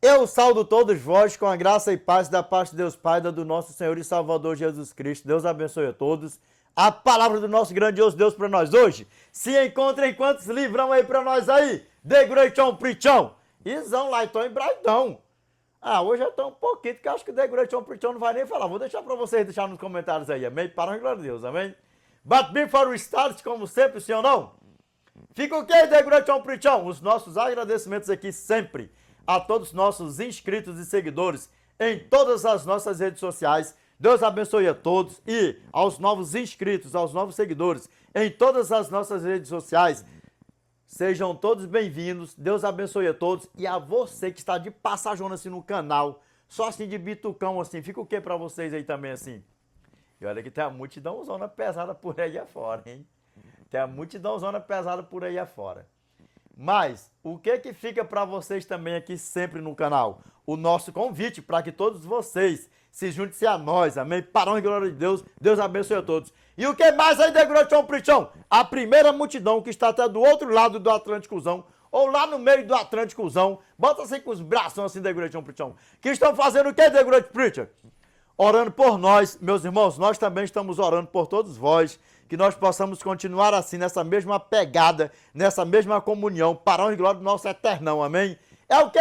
Eu saúdo todos vós com a graça e paz da parte de Deus Pai, do nosso Senhor e Salvador Jesus Cristo. Deus abençoe a todos. A palavra do nosso grandioso Deus para nós hoje. Se encontra em quantos livrão aí para nós aí? The Great On Preachão. Isão lá, então em Braidão. Hoje eu tô um pouquinho, que eu acho que o The Great On Preachão não vai nem falar. Vou deixar para vocês deixar nos comentários aí, amém? Para a glória de Deus, amém? But before we start, como sempre, sim ou não? Fica o que, The Great On Preachão? Os nossos agradecimentos aqui sempre a todos os nossos inscritos e seguidores em todas as nossas redes sociais. Deus abençoe a todos e aos novos inscritos, aos novos seguidores em todas as nossas redes sociais. Sejam todos bem-vindos, Deus abençoe a todos e a você que está de passagona assim no canal, só assim de bitucão assim, fica o que para vocês aí também assim? E olha que tem a multidãozona pesada por aí afora, hein? Tem a multidãozona pesada por aí afora. Mas, o que fica para vocês também aqui sempre no canal? O nosso convite para que todos vocês se juntem a nós, amém? Para a glória de Deus, Deus abençoe a todos. E o que mais aí, The Great On Preachão? A primeira multidão que está até do outro lado do Atlânticozão, ou lá no meio do Atlânticozão, bota assim com os braços assim, The Great On Preachão, que estão fazendo o que, The Great Preacher? Orando por nós, meus irmãos, nós também estamos orando por todos vós, que nós possamos continuar assim, nessa mesma pegada, nessa mesma comunhão, para a glória do nosso eternão, amém? É o que?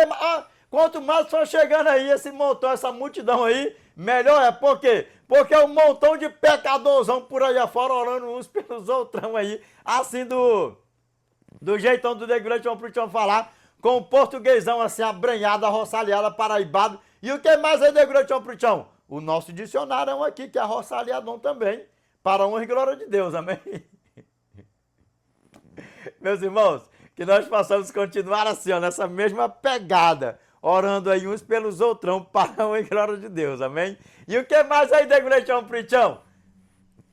Quanto mais for chegando aí, esse montão, essa multidão aí, melhor é, por quê? Porque é um montão de pecadorzão por aí afora, orando uns pelos outrão aí, assim do jeitão do The Great On Preachão falar, com o portuguesão assim, abranhado, arroçalhado, paraibado, e o que mais aí, The Great On Preachão? O nosso dicionário aqui, que é arroçalhadão também, para a honra e glória de Deus, amém? Meus irmãos, que nós possamos continuar assim, ó, nessa mesma pegada, orando aí uns pelos outrão, para a honra e glória de Deus, amém? E o que mais aí, The Great On Preachão?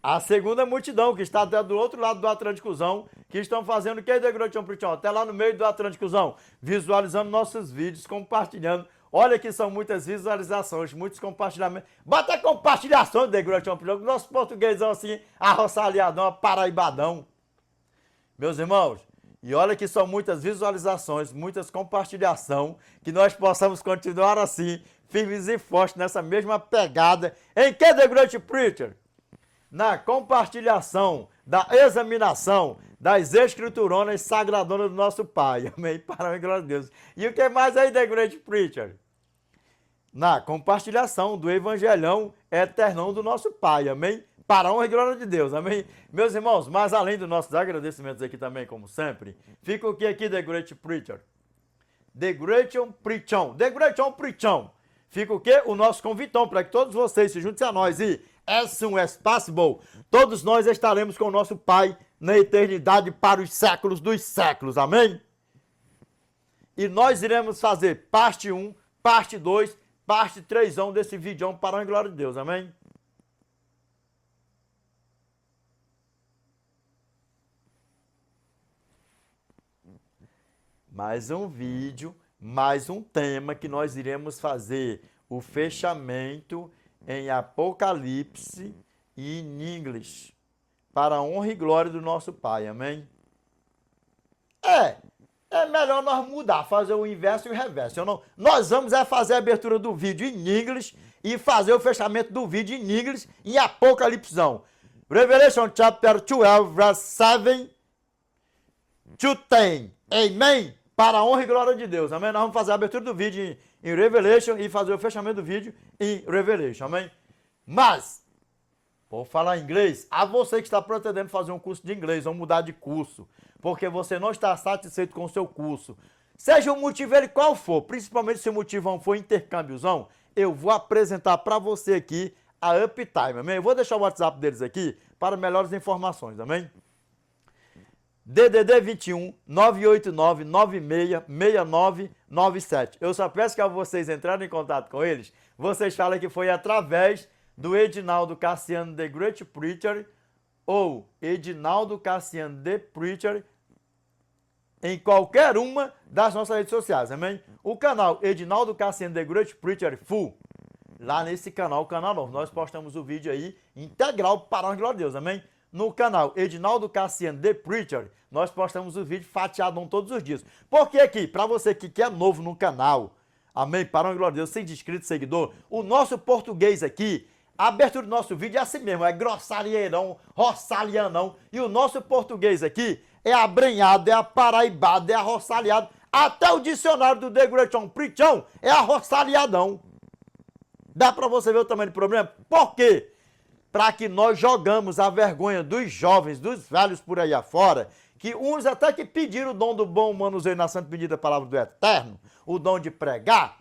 A segunda multidão, que está até do outro lado do Atlânticozão, que estão fazendo o que, The Great On Preachão? Até lá no meio do Atlânticozão, visualizando nossos vídeos, compartilhando. Olha que são muitas visualizações, muitos compartilhamentos. Bota compartilhação do The Great On Preachão, nosso portuguesão assim, arroçalhadão, paraibadão. Meus irmãos, e olha que são muitas visualizações, muitas compartilhações, que nós possamos continuar assim, firmes e fortes nessa mesma pegada. Em que, The Great Preacher? Na compartilhação, da examinação das escrituronas sagradonas do nosso Pai. Amém? Para a glória de Deus. E o que mais aí, The Great Preacher? Na compartilhação do evangelhão eternão do nosso Pai. Amém? Para a honra e glória de Deus. Amém? Meus irmãos, mas além dos nossos agradecimentos aqui também, como sempre, fica o que aqui, The Great Preacher? The Great On Preachão. The Great On Preachão. Fica o que? O nosso convitão para que todos vocês se juntem a nós e as soon as possible, todos nós estaremos com o nosso Pai na eternidade para os séculos dos séculos, amém? E nós iremos fazer parte 1, parte 2, parte 3 desse vídeo para a glória de Deus, amém? Mais um vídeo, mais um tema que nós iremos fazer o fechamento em Apocalipse e em inglês, para a honra e glória do nosso Pai, amém? É melhor nós mudar, fazer o inverso e o reverso. Nós vamos fazer a abertura do vídeo em inglês e fazer o fechamento do vídeo em inglês em Apocalipsão. Revelation chapter 12, verse 7 to 10. Amém? Para a honra e glória de Deus, amém? Nós vamos fazer a abertura do vídeo em Revelation e fazer o fechamento do vídeo em Revelation, amém? Mas, por falar em inglês, a você que está pretendendo fazer um curso de inglês ou mudar de curso, porque você não está satisfeito com o seu curso, seja o motivo ele qual for, principalmente se o motivo for intercâmbiozão, eu vou apresentar para você aqui a Uptime, amém? Eu vou deixar o WhatsApp deles aqui para melhores informações, amém? DDD 21 989 96 69 97. Eu só peço que a vocês entrarem em contato com eles, vocês falam que foi através do Edinaldo Cassiano The Great Preacher ou Edinaldo Cassiano The Preacher em qualquer uma das nossas redes sociais, amém? O canal Edinaldo Cassiano The Great Preacher Full, lá nesse canal, canal novo, nós postamos o vídeo aí integral para a glória de Deus, amém? No canal Edinaldo Cassiano The Preacher, nós postamos o vídeo fatiado todos os dias. Porque aqui, para você que é novo no canal, Amém? Para a glória de Deus, sem inscrito, seguidor. O nosso português aqui, a abertura do nosso vídeo é assim mesmo, é grossalieirão, roçalianão. E o nosso português aqui é abrenhado, é aparaibado, é arroçaliado. Até o dicionário do The Great Preachão é arroçaliadão. Dá para você ver o tamanho do problema? Por quê? Para que nós jogamos a vergonha dos jovens, dos velhos por aí afora, que uns até que pediram o dom do bom manuseio na santa bendita palavra do Eterno, o dom de pregar,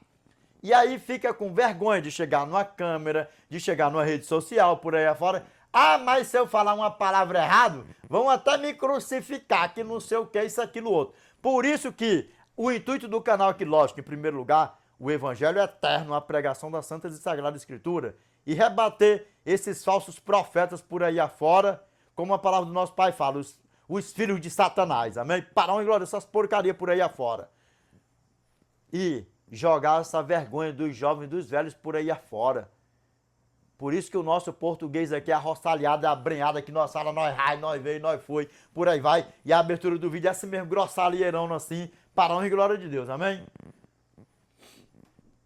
e aí fica com vergonha de chegar numa câmera, de chegar numa rede social por aí afora. Ah, mas se eu falar uma palavra errada, vão até me crucificar, que não sei o que, isso, aquilo, outro. Por isso que o intuito do canal aqui, lógico, em primeiro lugar, o Evangelho Eterno, a pregação da Santa e Sagrada Escritura, e rebater esses falsos profetas por aí afora, como a palavra do nosso Pai fala, os filhos de Satanás, amém? Parão e glória, essas porcarias por aí afora. E jogar essa vergonha dos jovens, dos velhos por aí afora. Por isso que o nosso português aqui é arroçalhado, é abrenhado, aqui nós fala, nós rai, nós veio, nós foi, por aí vai. E a abertura do vídeo é assim mesmo, grossalieirão assim, parão e glória de Deus, amém?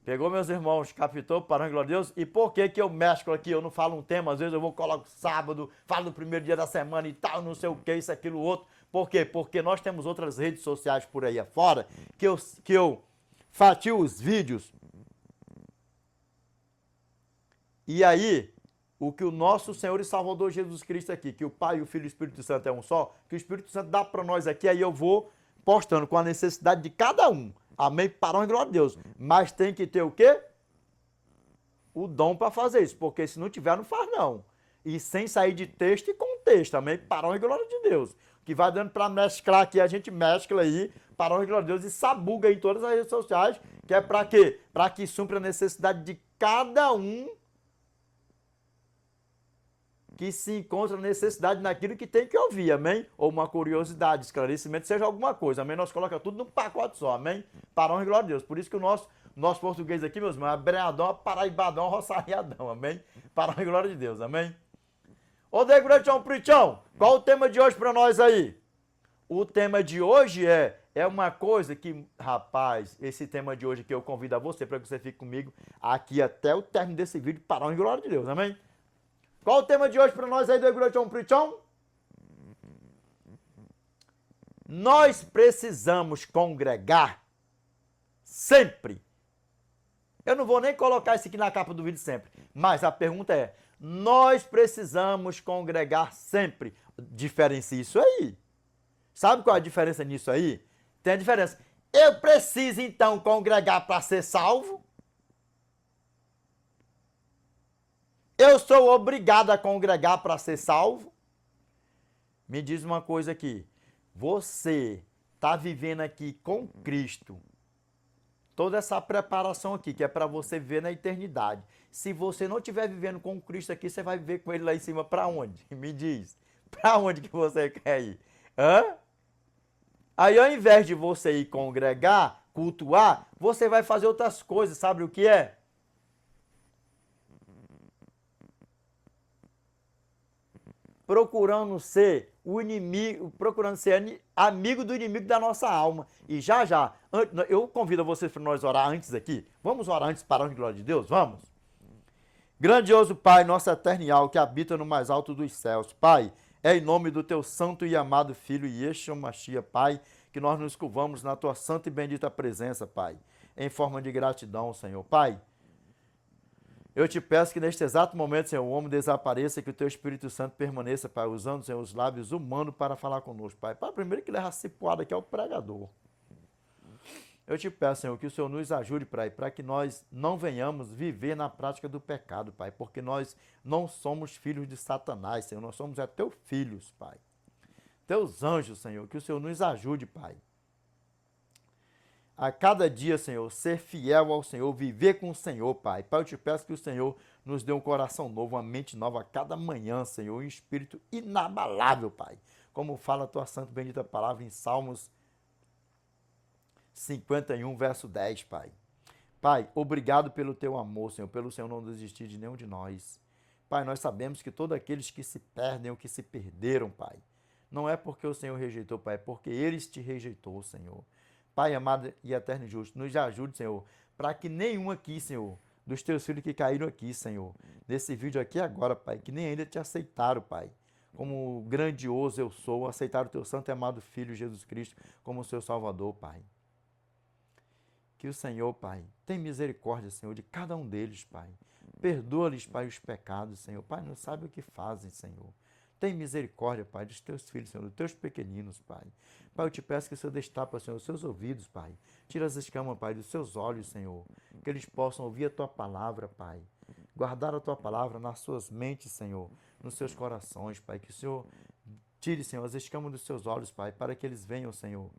Pegou, meus irmãos, captou, parão e glória de Deus? E por que que eu mesclo aqui, eu não falo um tema, às vezes eu coloco sábado, falo do primeiro dia da semana e tal, não sei o que, isso, aquilo, outro. Por quê? Porque nós temos outras redes sociais por aí afora, que eu fatio os vídeos. E aí, o que o nosso Senhor e Salvador Jesus Cristo aqui, que o Pai, o Filho e o Espírito Santo é um só, que o Espírito Santo dá para nós aqui, aí eu vou postando com a necessidade de cada um. Amém? Parão e glória a Deus. Mas tem que ter o quê? O dom para fazer isso, porque se não tiver, não faz não. E sem sair de texto e contexto, amém? Parão e glória de Deus. O que vai dando para mesclar aqui, a gente mescla aí, parão e glória de Deus, e sabuga em todas as redes sociais, que é para quê? Para que supra a necessidade de cada um que se encontra necessidade naquilo que tem que ouvir, amém? Ou uma curiosidade, esclarecimento, seja alguma coisa, amém? Nós colocamos tudo num pacote só, amém? Parão e glória a Deus. Por isso que o nosso português aqui, meus irmãos, é abreadão, paraibadão, roçariadão, amém? Parão e glória de Deus, amém? Ô, Degrechão Prichão, qual o tema de hoje para nós aí? O tema de hoje é uma coisa que, rapaz, esse tema de hoje que eu convido a você, para que você fique comigo aqui até o término desse vídeo, parão e glória de Deus, amém? Qual o tema de hoje para nós aí do Degrechão Prichão? Nós precisamos congregar sempre. Eu não vou nem colocar isso aqui na capa do vídeo sempre, mas a pergunta é, nós precisamos congregar sempre. Diferencia isso aí. Sabe qual é a diferença nisso aí? Tem a diferença. Eu preciso então congregar para ser salvo? Eu sou obrigado a congregar para ser salvo? Me diz uma coisa aqui. Você está vivendo aqui com Cristo. Toda essa preparação aqui, que é para você ver na eternidade. Se você não estiver vivendo com Cristo aqui, você vai viver com Ele lá em cima para onde? Me diz. Para onde que você quer ir? Hã? Aí, ao invés de você ir congregar, cultuar, você vai fazer outras coisas. Sabe o que é? Procurando ser o inimigo, procurando ser amigo do inimigo da nossa alma. E já, eu convido você para nós orar antes aqui. Vamos orar antes, para a glória de Deus? Vamos? Grandioso Pai, nosso eternial, que habita no mais alto dos céus. Pai, é em nome do teu santo e amado Filho, Yeshua Mashiach, Pai, que nós nos curvamos na tua santa e bendita presença, Pai, em forma de gratidão, Senhor. Pai, eu te peço que neste exato momento, Senhor, o homem desapareça, que o teu Espírito Santo permaneça, Pai, usando, Senhor, os lábios humanos para falar conosco, Pai. Pai, primeiro que leva a cipuada que é o pregador. Eu te peço, Senhor, que o Senhor nos ajude, Pai, para que nós não venhamos viver na prática do pecado, Pai, porque nós não somos filhos de Satanás, Senhor, nós somos teus filhos, Pai. Teus anjos, Senhor, que o Senhor nos ajude, Pai. A cada dia, Senhor, ser fiel ao Senhor, viver com o Senhor, Pai. Pai, eu te peço que o Senhor nos dê um coração novo, uma mente nova a cada manhã, Senhor, um espírito inabalável, Pai. Como fala a tua santa e bendita palavra em Salmos 51, verso 10, Pai. Pai, obrigado pelo teu amor, Senhor, pelo Senhor não desistir de nenhum de nós. Pai, nós sabemos que todos aqueles que se perdem ou que se perderam, Pai, não é porque o Senhor rejeitou, Pai, é porque eles te rejeitou, Senhor. Pai amado e eterno e justo, nos ajude, Senhor, para que nenhum aqui, Senhor, dos teus filhos que caíram aqui, Senhor, nesse vídeo aqui agora, Pai, que nem ainda te aceitaram, Pai, como grandioso eu sou, aceitaram o teu santo e amado Filho Jesus Cristo como seu Salvador, Pai. Que o Senhor, Pai, tem misericórdia, Senhor, de cada um deles, Pai. Perdoa-lhes, Pai, os pecados, Senhor. Pai, não sabe o que fazem, Senhor. Tem misericórdia, Pai, dos teus filhos, Senhor, dos teus pequeninos, Pai. Pai, eu te peço que o Senhor destapa, Senhor, os seus ouvidos, Pai. Tira as escamas, Pai, dos seus olhos, Senhor. Que eles possam ouvir a Tua palavra, Pai. Guardar a Tua palavra nas suas mentes, Senhor, nos seus corações, Pai. Que o Senhor tire, Senhor, as escamas dos seus olhos, Pai, para que eles venham, Senhor.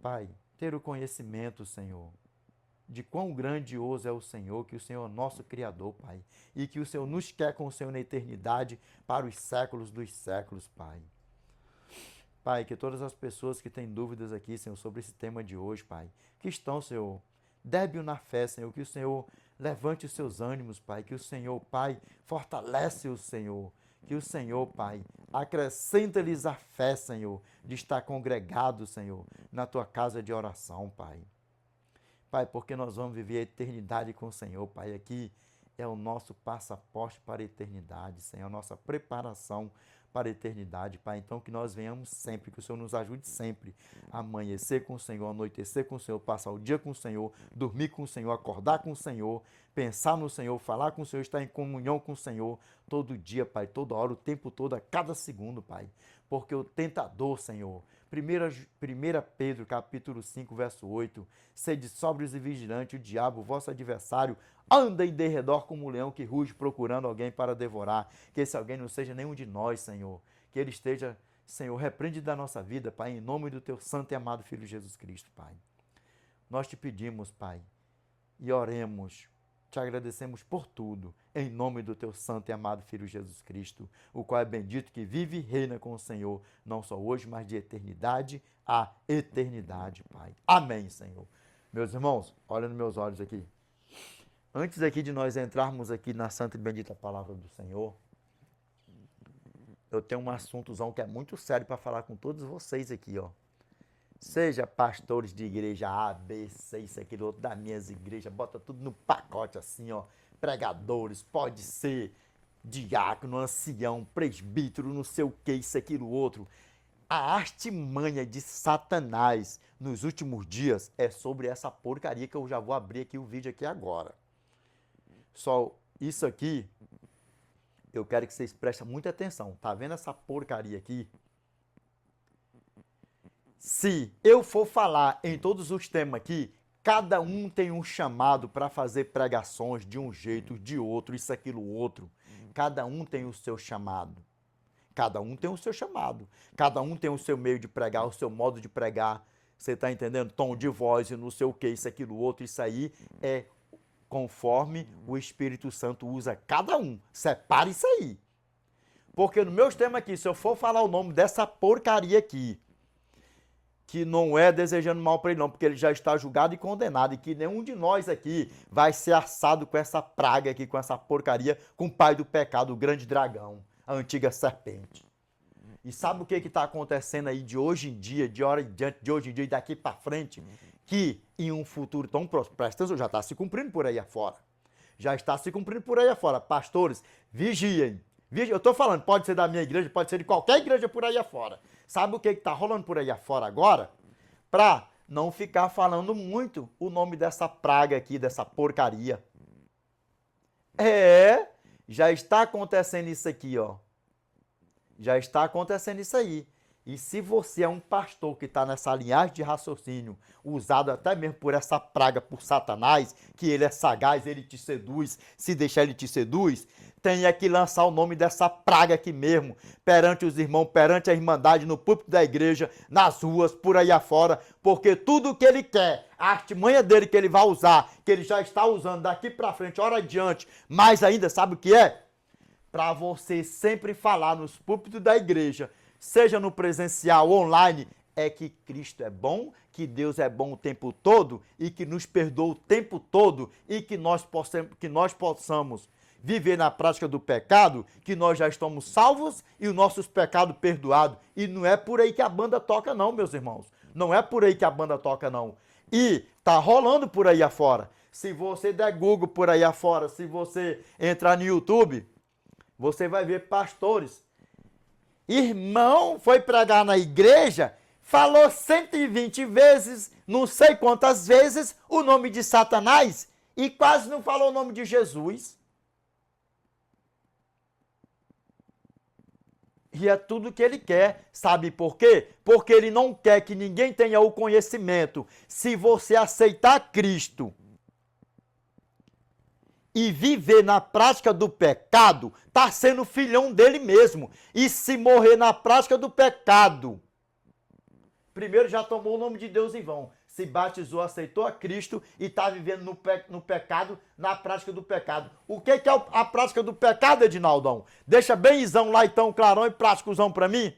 Pai, ter o conhecimento, Senhor, de quão grandioso é o Senhor, que o Senhor é nosso Criador, Pai, e que o Senhor nos quer com o Senhor na eternidade para os séculos dos séculos, Pai. Pai, que todas as pessoas que têm dúvidas aqui, Senhor, sobre esse tema de hoje, Pai, que estão, Senhor, débil na fé, Senhor, que o Senhor levante os seus ânimos, Pai, que o Senhor, Pai, fortalece o Senhor, que o Senhor, Pai, acrescenta-lhes a fé, Senhor, de estar congregado, Senhor, na Tua casa de oração, Pai. Pai, porque nós vamos viver a eternidade com o Senhor, Pai. Aqui é o nosso passaporte para a eternidade, Senhor, a nossa preparação para a eternidade, Pai. Então, que nós venhamos sempre, que o Senhor nos ajude sempre a amanhecer com o Senhor, anoitecer com o Senhor, passar o dia com o Senhor, dormir com o Senhor, acordar com o Senhor, pensar no Senhor, falar com o Senhor, estar em comunhão com o Senhor todo dia, Pai, toda hora, o tempo todo, a cada segundo, Pai. Porque o tentador, Senhor, 1 Pedro, capítulo 5, verso 8, sede sóbrios e vigilantes, o diabo, vosso adversário, anda em derredor como um leão que ruge procurando alguém para devorar. Que esse alguém não seja nenhum de nós, Senhor. Que ele esteja, Senhor, repreende da nossa vida, Pai, em nome do teu santo e amado Filho Jesus Cristo, Pai. Nós te pedimos, Pai, e oremos, te agradecemos por tudo, em nome do teu santo e amado Filho Jesus Cristo, o qual é bendito, que vive e reina com o Senhor, não só hoje, mas de eternidade a eternidade, Pai. Amém, Senhor. Meus irmãos, olha nos meus olhos aqui. Antes aqui de nós entrarmos aqui na santa e bendita palavra do Senhor, eu tenho um assuntozão que é muito sério para falar com todos vocês aqui, ó. Seja pastores de igreja A, B, C, isso, aquilo, outro, das minhas igrejas, bota tudo no pacote assim, ó. Pregadores, pode ser diácono, ancião, presbítero, não sei o que, isso, aquilo, outro. A artimanha de Satanás nos últimos dias é sobre essa porcaria que eu já vou abrir aqui o vídeo aqui agora. Só isso aqui, eu quero que vocês prestem muita atenção. Tá vendo essa porcaria aqui? Se eu for falar em todos os temas aqui, cada um tem um chamado para fazer pregações de um jeito, de outro, isso, aquilo, outro. Cada um tem o seu chamado. Cada um tem o seu chamado. Cada um tem o seu meio de pregar, o seu modo de pregar. Você está entendendo? Tom de voz e não sei o que, isso, aquilo, outro. Isso aí é conforme o Espírito Santo usa cada um. Separe isso aí. Porque no meu tema aqui, se eu for falar o nome dessa porcaria aqui, que não é desejando mal para ele não, porque ele já está julgado e condenado, e que nenhum de nós aqui vai ser assado com essa praga aqui, com essa porcaria, com o pai do pecado, o grande dragão, a antiga serpente. E sabe o que está acontecendo aí de hoje em dia, de hora em diante, de hoje em dia e daqui para frente? Que em um futuro tão próximo, presta atenção, já está se cumprindo por aí afora. Já está se cumprindo por aí afora. Pastores, vigiem. Eu estou falando, pode ser da minha igreja, pode ser de qualquer igreja por aí afora. Sabe o que está rolando por aí afora agora? Para não ficar falando muito o nome dessa praga aqui, dessa porcaria. Já está acontecendo isso aqui, ó. Já está acontecendo isso aí. E se você é um pastor que está nessa linhagem de raciocínio, usado até mesmo por essa praga, por Satanás, que ele é sagaz, ele te seduz, se deixar ele te seduz, tenha que lançar o nome dessa praga aqui mesmo, perante os irmãos, perante a irmandade, no púlpito da igreja, nas ruas, por aí afora, porque tudo o que ele quer, a artimanha dele que ele vai usar, que ele já está usando daqui para frente, hora adiante, mais ainda, sabe o que é? Para você sempre falar nos púlpitos da igreja, seja no presencial, online, é que Cristo é bom, que Deus é bom o tempo todo e que nos perdoa o tempo todo e que nós possamos viver na prática do pecado, que nós já estamos salvos e os nossos pecados perdoados. E não é por aí que a banda toca não, meus irmãos. Não é por aí que a banda toca, não. E tá rolando por aí afora. Se você der Google por aí afora, se você entrar no YouTube, você vai ver pastores. Irmão foi pregar na igreja, falou 120 vezes, não sei quantas vezes, o nome de Satanás e quase não falou o nome de Jesus. E é tudo que ele quer. Sabe por quê? Porque ele não quer que ninguém tenha o conhecimento. Se você aceitar Cristo e viver na prática do pecado, está sendo filhão dele mesmo. E se morrer na prática do pecado, primeiro já tomou o nome de Deus em vão. Se batizou, aceitou a Cristo e está vivendo no pecado, na prática do pecado. O que é a prática do pecado, Edinaldão? Deixa bem isão lá então, clarão e práticozão para mim.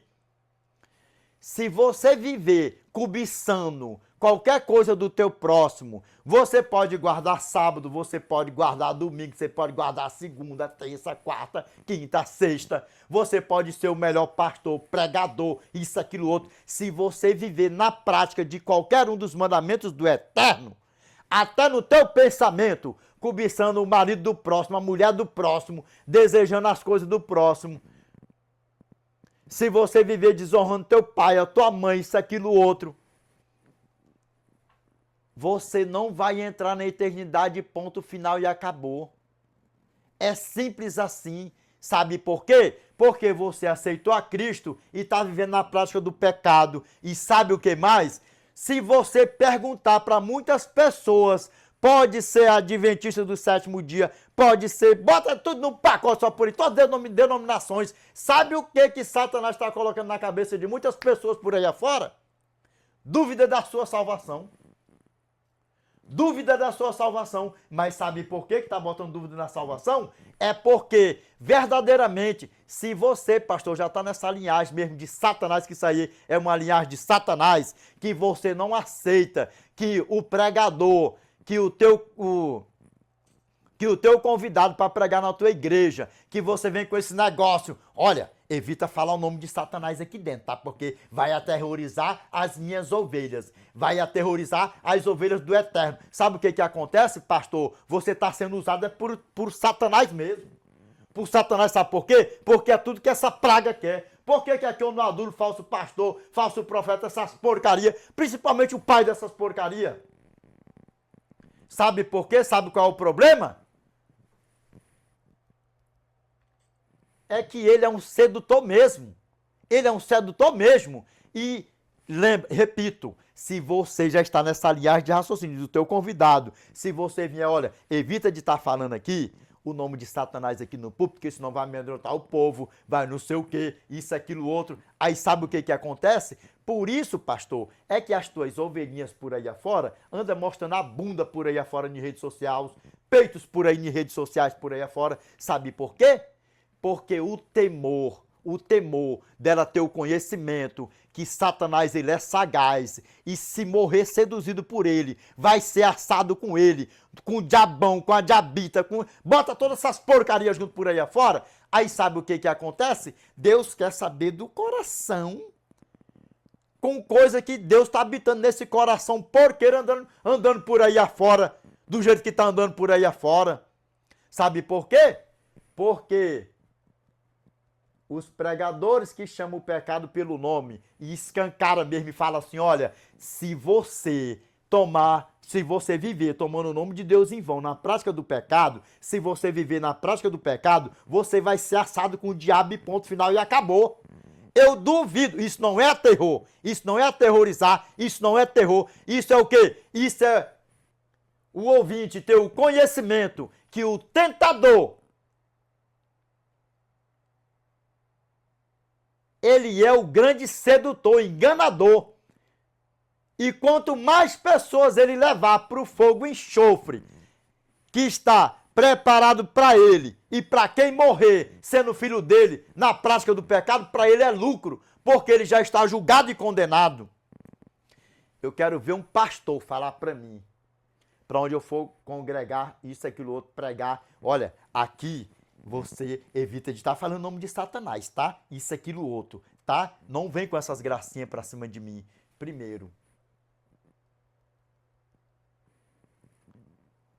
Se você viver cobiçando qualquer coisa do teu próximo, você pode guardar sábado, você pode guardar domingo, você pode guardar segunda, terça, quarta, quinta, sexta. Você pode ser o melhor pastor, pregador, isso, aquilo, outro. Se você viver na prática de qualquer um dos mandamentos do Eterno, até no teu pensamento, cobiçando o marido do próximo, a mulher do próximo, desejando as coisas do próximo. Se você viver desonrando teu pai, a tua mãe, isso, aquilo, outro, você não vai entrar na eternidade, ponto final e acabou. É simples assim. Sabe por quê? Porque você aceitou a Cristo e está vivendo na prática do pecado. E sabe o que mais? Se você perguntar para muitas pessoas, pode ser adventista do sétimo dia, pode ser, bota tudo num pacote só por aí, todas as denominações. Sabe o que Satanás está colocando na cabeça de muitas pessoas por aí afora? Dúvida da sua salvação. Dúvida da sua salvação. Mas sabe por que está botando dúvida na salvação? É porque, verdadeiramente, se você, pastor, já está nessa linhagem mesmo de Satanás, que isso aí é uma linhagem de Satanás, que você não aceita, que o pregador, que o teu convidado para pregar na tua igreja, que você vem com esse negócio, olha, evita falar o nome de Satanás aqui dentro, tá? Porque vai aterrorizar as minhas ovelhas, vai aterrorizar as ovelhas do Eterno. Sabe o que acontece, pastor? Você está sendo usado por Satanás mesmo. Por Satanás, sabe por quê? Porque é tudo que essa praga quer. Por que aqui eu não adulo falso pastor, falso profeta, essas porcarias, principalmente o pai dessas porcarias? Sabe por quê? Sabe qual é o problema? É que ele é um sedutor mesmo. Ele é um sedutor mesmo. E, repito, se você já está nessa linhagem de raciocínio do teu convidado, se você vier, olha, evita de estar falando aqui o nome de Satanás aqui no púlpito, porque senão vai amedrontar o povo, vai não sei o quê, isso, aquilo, outro. Aí sabe o que acontece? Por isso, pastor, é que as tuas ovelhinhas por aí afora andam mostrando a bunda por aí afora em redes sociais, peitos por aí em redes sociais por aí afora. Sabe por quê? Porque o temor dela ter o conhecimento que Satanás ele é sagaz e se morrer seduzido por ele, vai ser assado com ele, com o diabão, com a diabita, bota todas essas porcarias junto por aí afora. Aí sabe o que acontece? Deus quer saber do coração, com coisa que Deus está habitando nesse coração porqueiro andando por aí afora, do jeito que está andando por aí afora. Sabe por quê? Porque os pregadores que chamam o pecado pelo nome e escancara mesmo e fala assim, olha, se você viver tomando o nome de Deus em vão na prática do pecado, se você viver na prática do pecado, você vai ser assado com o diabo e ponto final e acabou. Eu duvido, isso não é terror, isso não é aterrorizar, isso não é terror, isso é o quê? Isso é o ouvinte ter o conhecimento que o tentador, ele é o grande sedutor, enganador. E quanto mais pessoas ele levar para o fogo enxofre, que está preparado para ele e para quem morrer sendo filho dele na prática do pecado, para ele é lucro, porque ele já está julgado e condenado. Eu quero ver um pastor falar para mim, para onde eu for congregar, isso, aquilo, outro, pregar, olha, aqui você evita de estar falando o nome de Satanás, tá? Isso, aquilo, outro, tá? Não vem com essas gracinhas para cima de mim. Primeiro,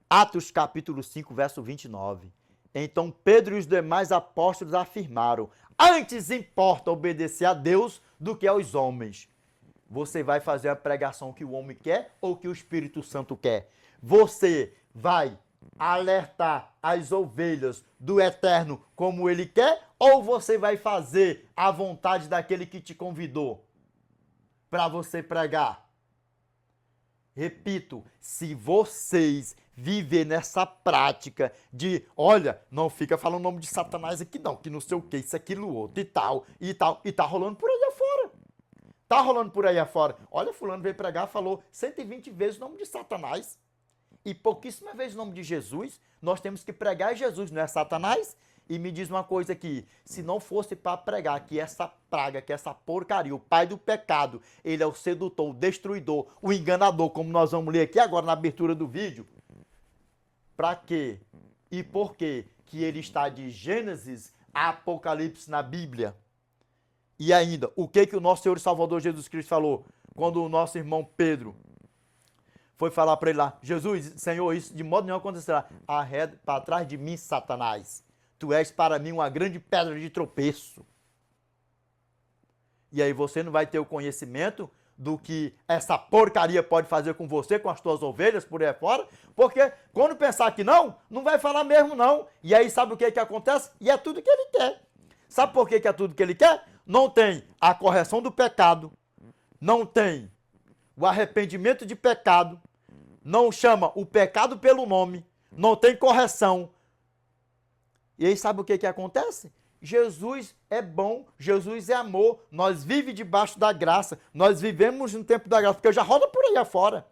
Atos capítulo 5, verso 29. Então Pedro e os demais apóstolos afirmaram: antes importa obedecer a Deus do que aos homens. Você vai fazer a pregação que o homem quer ou que o Espírito Santo quer? Você vai alertar as ovelhas do Eterno como ele quer ou você vai fazer a vontade daquele que te convidou para você pregar? Repito, se vocês viver nessa prática de, olha, não fica falando o nome de Satanás aqui não, que não sei o que, isso, aquilo, outro e tal, e tá rolando por aí afora. Tá rolando por aí afora. Olha, fulano veio pregar, falou 120 vezes o nome de Satanás e pouquíssimas vezes o nome de Jesus. Nós temos que pregar Jesus, não é Satanás? E me diz uma coisa aqui, se não fosse para pregar que essa praga, que essa porcaria, o pai do pecado, ele é o sedutor, o destruidor, o enganador, como nós vamos ler aqui agora na abertura do vídeo, para quê e por quê que ele está de Gênesis a Apocalipse na Bíblia? E ainda, o que o nosso Senhor e Salvador Jesus Cristo falou quando o nosso irmão Pedro foi falar para ele lá, Jesus, Senhor, isso de modo nenhum acontecerá. Arreda para trás de mim, Satanás. Tu és para mim uma grande pedra de tropeço. E aí você não vai ter o conhecimento do que essa porcaria pode fazer com você, com as tuas ovelhas por aí fora, porque quando pensar que não vai falar mesmo não. E aí sabe o que acontece? E é tudo que ele quer. Sabe por que é tudo que ele quer? Não tem a correção do pecado, não tem o arrependimento de pecado, não chama o pecado pelo nome, não tem correção. E aí sabe o que acontece? Jesus é bom, Jesus é amor, nós vivemos debaixo da graça, nós vivemos no tempo da graça, porque já roda por aí afora.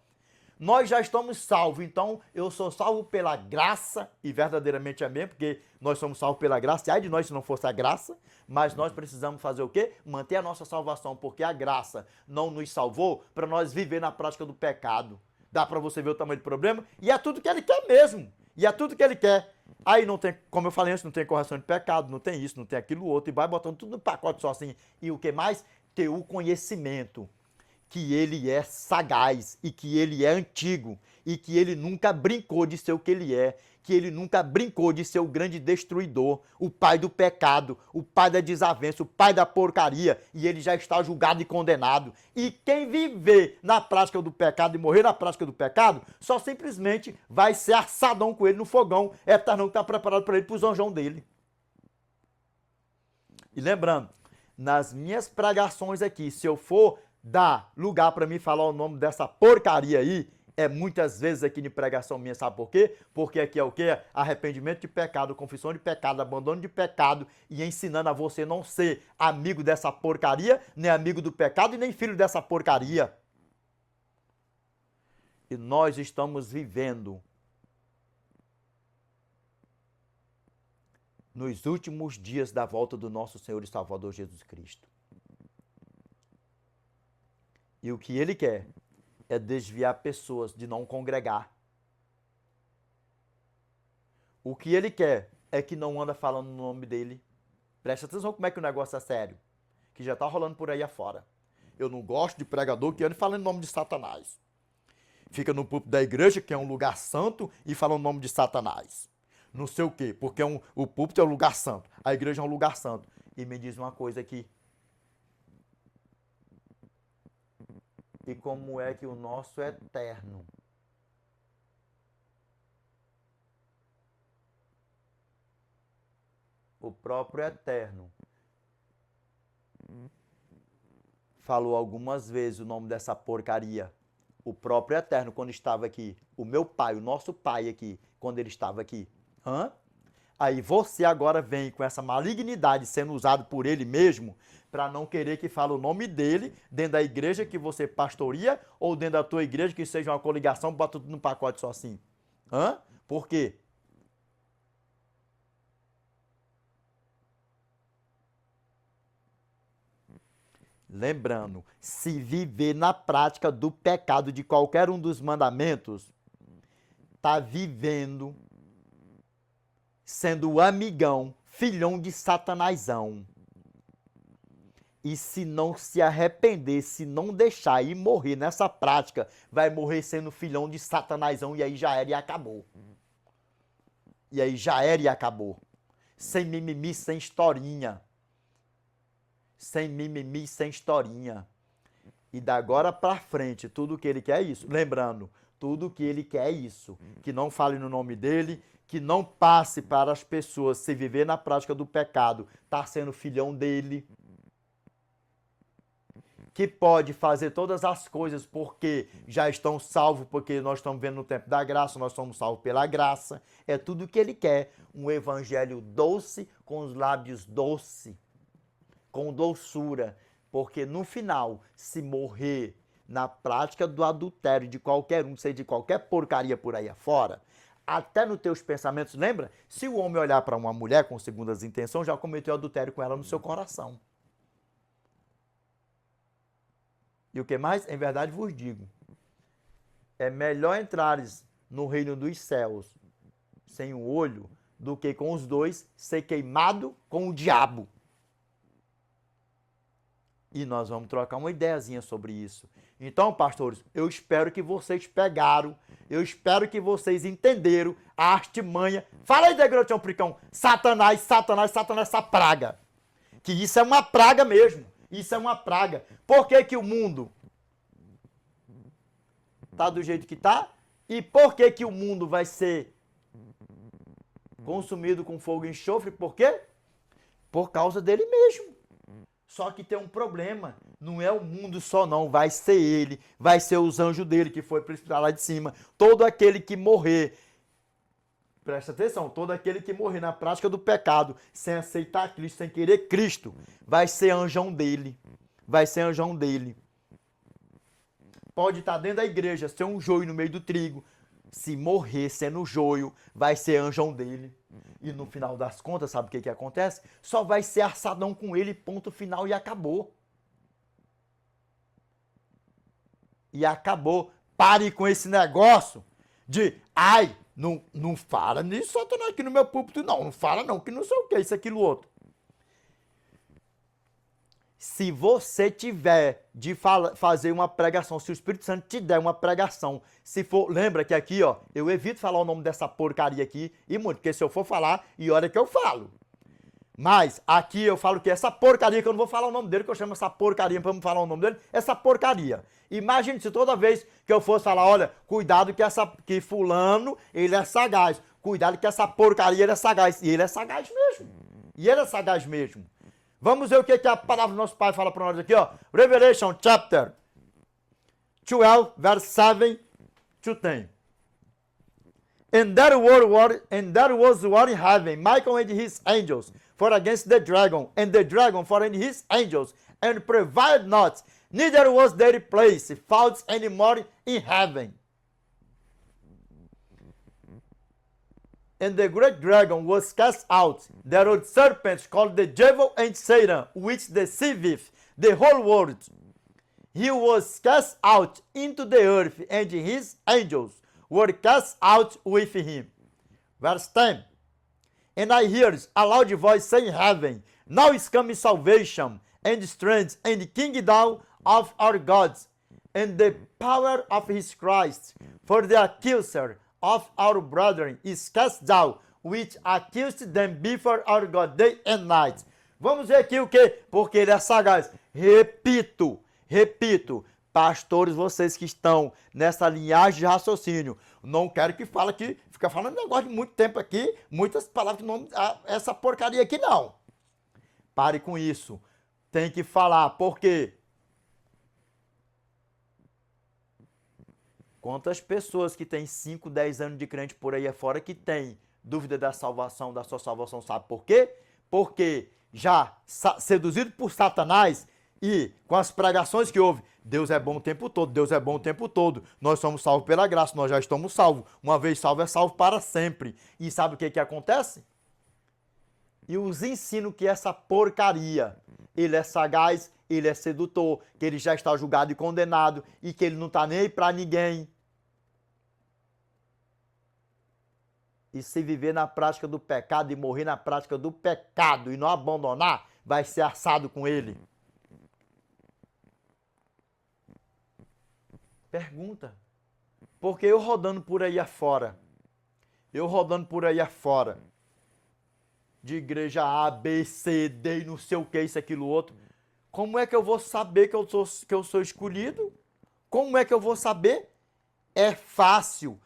Nós já estamos salvos, então eu sou salvo pela graça, e verdadeiramente é mesmo, porque nós somos salvos pela graça, e ai de nós se não fosse a graça, mas nós precisamos fazer o quê? Manter a nossa salvação, porque a graça não nos salvou para nós viver na prática do pecado. Dá para você ver o tamanho do problema? E é tudo que ele quer mesmo, e é tudo que ele quer. Aí não tem, como eu falei antes, não tem correção de pecado, não tem isso, não tem aquilo outro, e vai botando tudo no pacote só assim. E o que mais? Ter o conhecimento que ele é sagaz e que ele é antigo e que ele nunca brincou de ser o que ele é, que ele nunca brincou de ser o grande destruidor, o pai do pecado, o pai da desavença, o pai da porcaria, e ele já está julgado e condenado. E quem viver na prática do pecado e morrer na prática do pecado, só simplesmente vai ser assadão com ele no fogão eterno que está preparado para ele, para os anjão dele. E lembrando, nas minhas pregações aqui, se eu for dar lugar para mim falar o nome dessa porcaria aí, é muitas vezes aqui de pregação minha, sabe por quê? Porque aqui é o quê? Arrependimento de pecado, confissão de pecado, abandono de pecado e ensinando a você não ser amigo dessa porcaria, nem amigo do pecado e nem filho dessa porcaria. E nós estamos vivendo nos últimos dias da volta do nosso Senhor e Salvador Jesus Cristo. E o que ele quer é desviar pessoas de não congregar. O que ele quer é que não anda falando no nome dele. Presta atenção como é que o negócio é sério. Que já está rolando por aí afora. Eu não gosto de pregador que anda falando em nome de Satanás. Fica no púlpito da igreja, que é um lugar santo, e fala o nome de Satanás. Não sei o quê, porque o púlpito é um lugar santo. A igreja é um lugar santo. E me diz uma coisa aqui. E como é que o nosso eterno o próprio eterno falou algumas vezes o nome dessa porcaria. O próprio eterno, quando estava aqui, o meu pai, o nosso pai aqui, quando ele estava aqui. Aí você agora vem com essa malignidade sendo usado por ele mesmo para não querer que fale o nome dele dentro da igreja que você pastoreia ou dentro da tua igreja que seja uma coligação, bota tudo no pacote só assim. Por quê? Lembrando, se viver na prática do pecado de qualquer um dos mandamentos, tá vivendo sendo amigão, filhão de Satanásão. E se não se arrepender, se não deixar e morrer nessa prática, vai morrer sendo filhão de Satanásão e aí já era e acabou. E aí já era e acabou. Sem mimimi, sem historinha. Sem mimimi, sem historinha. E da agora pra frente, tudo que ele quer é isso. Lembrando, tudo que ele quer é isso. Que não fale no nome dele, que não passe para as pessoas, se viver na prática do pecado, tá sendo filhão dele. Que pode fazer todas as coisas porque já estão salvos, porque nós estamos vendo no tempo da graça, nós somos salvos pela graça. É tudo que ele quer. Um evangelho doce, com os lábios doce, com doçura. Porque no final, se morrer na prática do adultério de qualquer um, seja de qualquer porcaria por aí afora, até nos teus pensamentos, lembra? Se o homem olhar para uma mulher com segundas intenções, já cometeu adultério com ela no seu coração. E o que mais? Em verdade vos digo, é melhor entrares no reino dos céus sem o olho do que com os dois ser queimado com o diabo. E nós vamos trocar uma ideiazinha sobre isso. Então, pastores, eu espero que vocês pegaram, eu espero que vocês entenderam a artimanha. Fala aí, Degrotão Pricão, Satanás, Satanás, Satanás, essa praga. Que isso é uma praga mesmo. Isso é uma praga. Por que que o mundo tá do jeito que tá? E por que que o mundo vai ser consumido com fogo e enxofre? Por quê? Por causa dele mesmo. Só que tem um problema. Não é o mundo só não. Vai ser ele. Vai ser os anjos dele que foi para lá de cima. Todo aquele que morrer. Presta atenção. Todo aquele que morrer na prática do pecado, sem aceitar Cristo, sem querer Cristo, vai ser anjão dele. Vai ser anjão dele. Pode estar dentro da igreja, ser um joio no meio do trigo. Se morrer sendo joio, vai ser anjão dele. E no final das contas, sabe o que acontece? Só vai ser assadão com ele, ponto final, e acabou. E acabou. Pare com esse negócio de, ai, não fala nisso, Satanás, aqui no meu púlpito, não fala não, que não sei o que, isso, aquilo, outro. Se você tiver de fazer uma pregação, se o Espírito Santo te der uma pregação, se for, lembra que aqui, ó, eu evito falar o nome dessa porcaria aqui, e muito, porque se eu for falar, e olha que eu falo. Mas aqui eu falo que essa porcaria, que eu não vou falar o nome dele, que eu chamo essa porcaria para não falar o nome dele, essa porcaria. Imagine se toda vez que eu fosse falar, olha, cuidado que fulano, ele é sagaz. Cuidado que essa porcaria, ele é sagaz. E ele é sagaz mesmo. E ele é sagaz mesmo. Vamos ver o que a palavra do nosso Pai fala para nós aqui, ó. Revelation chapter 12, verse 7 to 10. And there was war in heaven, Michael and his angels, for against the dragon, and the dragon for and his angels, and prevailed not, neither was their place found any more in heaven. And the great dragon was cast out, that old serpent called the devil and Satan, which deceiveth the whole world. He was cast out into the earth, and his angels were cast out with him. Verse 10. And I heard a loud voice saying in heaven, now is coming salvation, and strength, and kingdom of our God, and the power of his Christ. For the accuser of our brethren is cast down, which accused them before our God day and night. Vamos ver aqui o que? Porque ele é sagaz. Repito, pastores, vocês que estão nessa linhagem de raciocínio, não quero que fale aqui, fica falando negócio de muito tempo aqui, muitas palavras que não, essa porcaria aqui não. Pare com isso. Tem que falar, por quê? Quantas pessoas que têm 5, 10 anos de crente por aí afora que tem dúvida da salvação, da sua salvação, sabe por quê? Porque já seduzido por Satanás e com as pregações que houve, Deus é bom o tempo todo, Deus é bom o tempo todo, nós somos salvos pela graça, nós já estamos salvos, uma vez salvo é salvo para sempre. E sabe o que acontece? E os ensino que essa porcaria, ele é sagaz, ele é sedutor, que ele já está julgado e condenado e que ele não está nem aí para ninguém. E se viver na prática do pecado e morrer na prática do pecado e não abandonar, vai ser assado com ele. Pergunta. Porque eu rodando por aí afora, Eu rodando por aí afora, de igreja A, B, C, D, não sei o que, isso, aquilo, outro. Como é que eu vou saber que eu sou escolhido? Como é que eu vou saber? É fácil.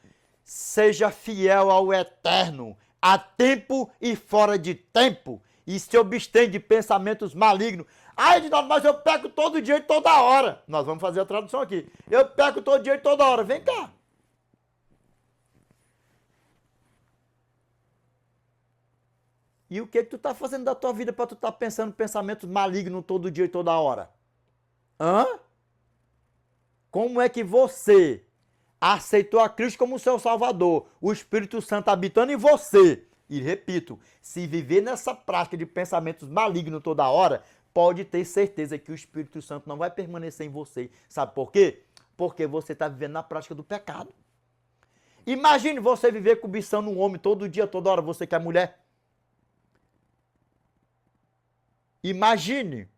Seja fiel ao eterno, a tempo e fora de tempo. E se abstém de pensamentos malignos. Ah, Edinaldo, mas eu peco todo dia e toda hora. Nós vamos fazer a tradução aqui. Eu peco todo dia e toda hora. Vem cá. E o que tu tá fazendo da tua vida para tu tá pensando pensamentos malignos todo dia e toda hora? Hã? Como é que você aceitou a Cristo como seu Salvador, o Espírito Santo habitando em você? E repito, se viver nessa prática de pensamentos malignos toda hora, pode ter certeza que o Espírito Santo não vai permanecer em você. Sabe por quê? Porque você está vivendo na prática do pecado. Imagine você viver cobiçando um homem todo dia, toda hora, você que é mulher. Imagine.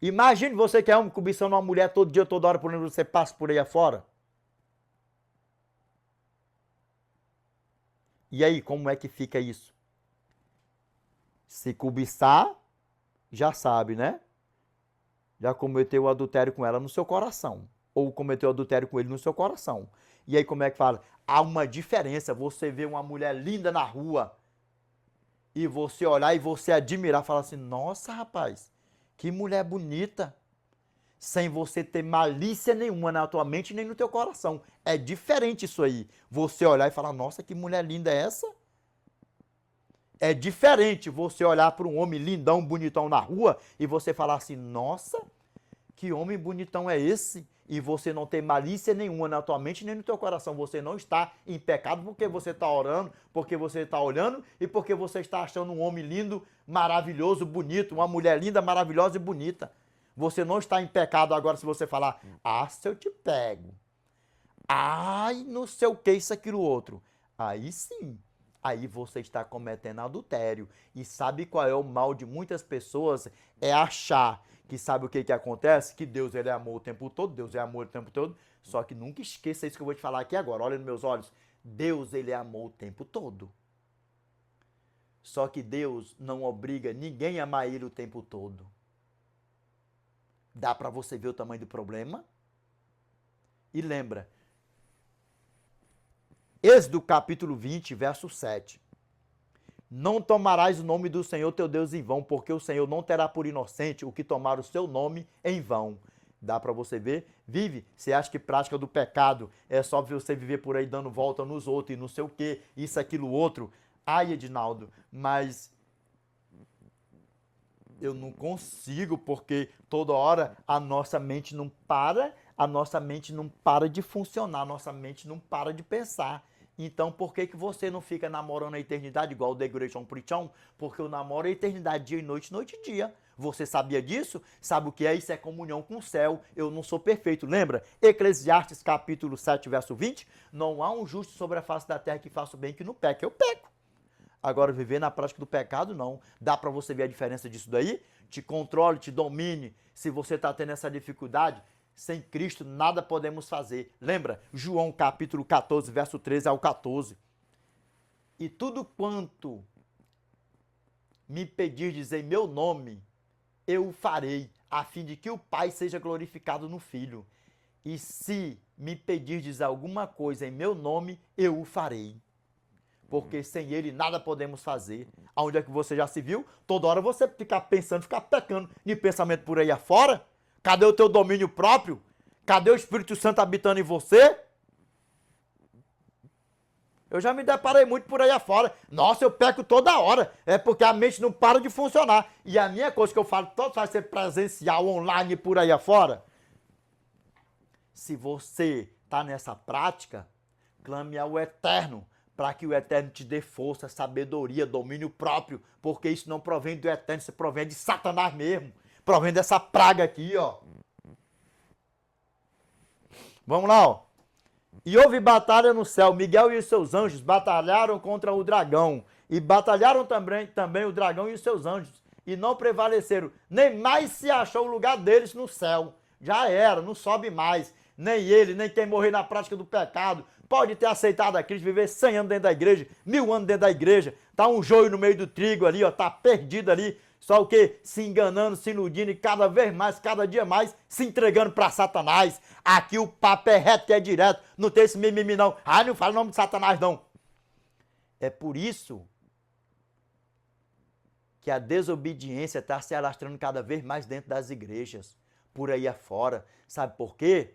Imagine você que é homem cobiçando uma mulher todo dia, toda hora, por onde você passa por aí afora. E aí, como é que fica isso? Se cobiçar, já sabe, né? Já cometeu o adultério com ela no seu coração. Ou cometeu o adultério com ele no seu coração. E aí, como é que fala? Há uma diferença. Você vê uma mulher linda na rua e você olhar e você admirar, falar assim, nossa, rapaz, que mulher bonita. Sem você ter malícia nenhuma na tua mente nem no teu coração. É diferente isso aí. Você olhar e falar, nossa, que mulher linda é essa? É diferente você olhar para um homem lindão, bonitão na rua e você falar assim, nossa, que homem bonitão é esse? E você não tem malícia nenhuma na tua mente nem no teu coração. Você não está em pecado porque você está orando, porque você está olhando e porque você está achando um homem lindo, maravilhoso, bonito, uma mulher linda, maravilhosa e bonita. Você não está em pecado agora se você falar, ah, se eu te pego. Ai, não sei o que, isso, aquilo, outro. Aí sim. Aí você está cometendo adultério. E sabe qual é o mal de muitas pessoas? É achar que sabe o que que acontece? Que Deus ele é amor o tempo todo, Deus é amor o tempo todo. Só que nunca esqueça isso que eu vou te falar aqui agora. Olha nos meus olhos. Deus ele é amor o tempo todo. Só que Deus não obriga ninguém a amar ele o tempo todo. Dá para você ver o tamanho do problema? E lembra, Êxodo capítulo 20, verso 7. Não tomarás o nome do Senhor teu Deus em vão, porque o Senhor não terá por inocente o que tomar o seu nome em vão. Dá para você ver? Vive. Você acha que prática do pecado é só você viver por aí dando volta nos outros e não sei o que, isso, aquilo, outro. Ai, Edinaldo, mas eu não consigo, porque toda hora a nossa mente não para de funcionar, a nossa mente não para de pensar. Então, por que você não fica namorando a eternidade igual o The Great Preachão? Porque eu namoro a eternidade dia e noite, noite e dia. Você sabia disso? Sabe o que é? Isso é comunhão com o céu. Eu não sou perfeito. Lembra? Eclesiastes capítulo 7, verso 20. Não há um justo sobre a face da terra que faça o bem que não peque. Eu peco. Agora, viver na prática do pecado, não. Dá para você ver a diferença disso daí? Te controle, te domine. Se você está tendo essa dificuldade, sem Cristo nada podemos fazer. Lembra? João capítulo 14, verso 13 ao 14. E tudo quanto me pedirdes em meu nome, eu o farei, a fim de que o Pai seja glorificado no Filho. E se me pedirdes alguma coisa em meu nome, eu o farei. Porque sem ele nada podemos fazer. Aonde é que você já se viu? Toda hora você ficar pensando, ficar pecando de pensamento por aí afora. Cadê o teu domínio próprio? Cadê o Espírito Santo habitando em você? Eu já me deparei muito por aí afora. Nossa, eu peco toda hora. É porque a mente não para de funcionar. E a minha coisa que eu falo, todo vai ser presencial, online, por aí afora. Se você está nessa prática, clame ao Eterno, para que o Eterno te dê força, sabedoria, domínio próprio, porque isso não provém do Eterno, isso provém de Satanás mesmo, provém dessa praga aqui, ó. Vamos lá, ó. E houve batalha no céu, Miguel e os seus anjos batalharam contra o dragão, e batalharam também o dragão e os seus anjos, e não prevaleceram, nem mais se achou o lugar deles no céu. Já era, não sobe mais. nem ele, nem quem morrer na prática do pecado, pode ter aceitado a Cristo, viver 100 anos dentro da igreja, 1000 anos dentro da igreja, tá um joio no meio do trigo ali, ó, tá perdido ali, só o quê? Se enganando, se iludindo e cada vez mais, cada dia mais, se entregando para Satanás. Aqui o papo é reto e é direto, não tem esse mimimi não. Ah, não fala o nome de Satanás não. É por isso que a desobediência está se alastrando cada vez mais dentro das igrejas, por aí afora. Sabe por quê?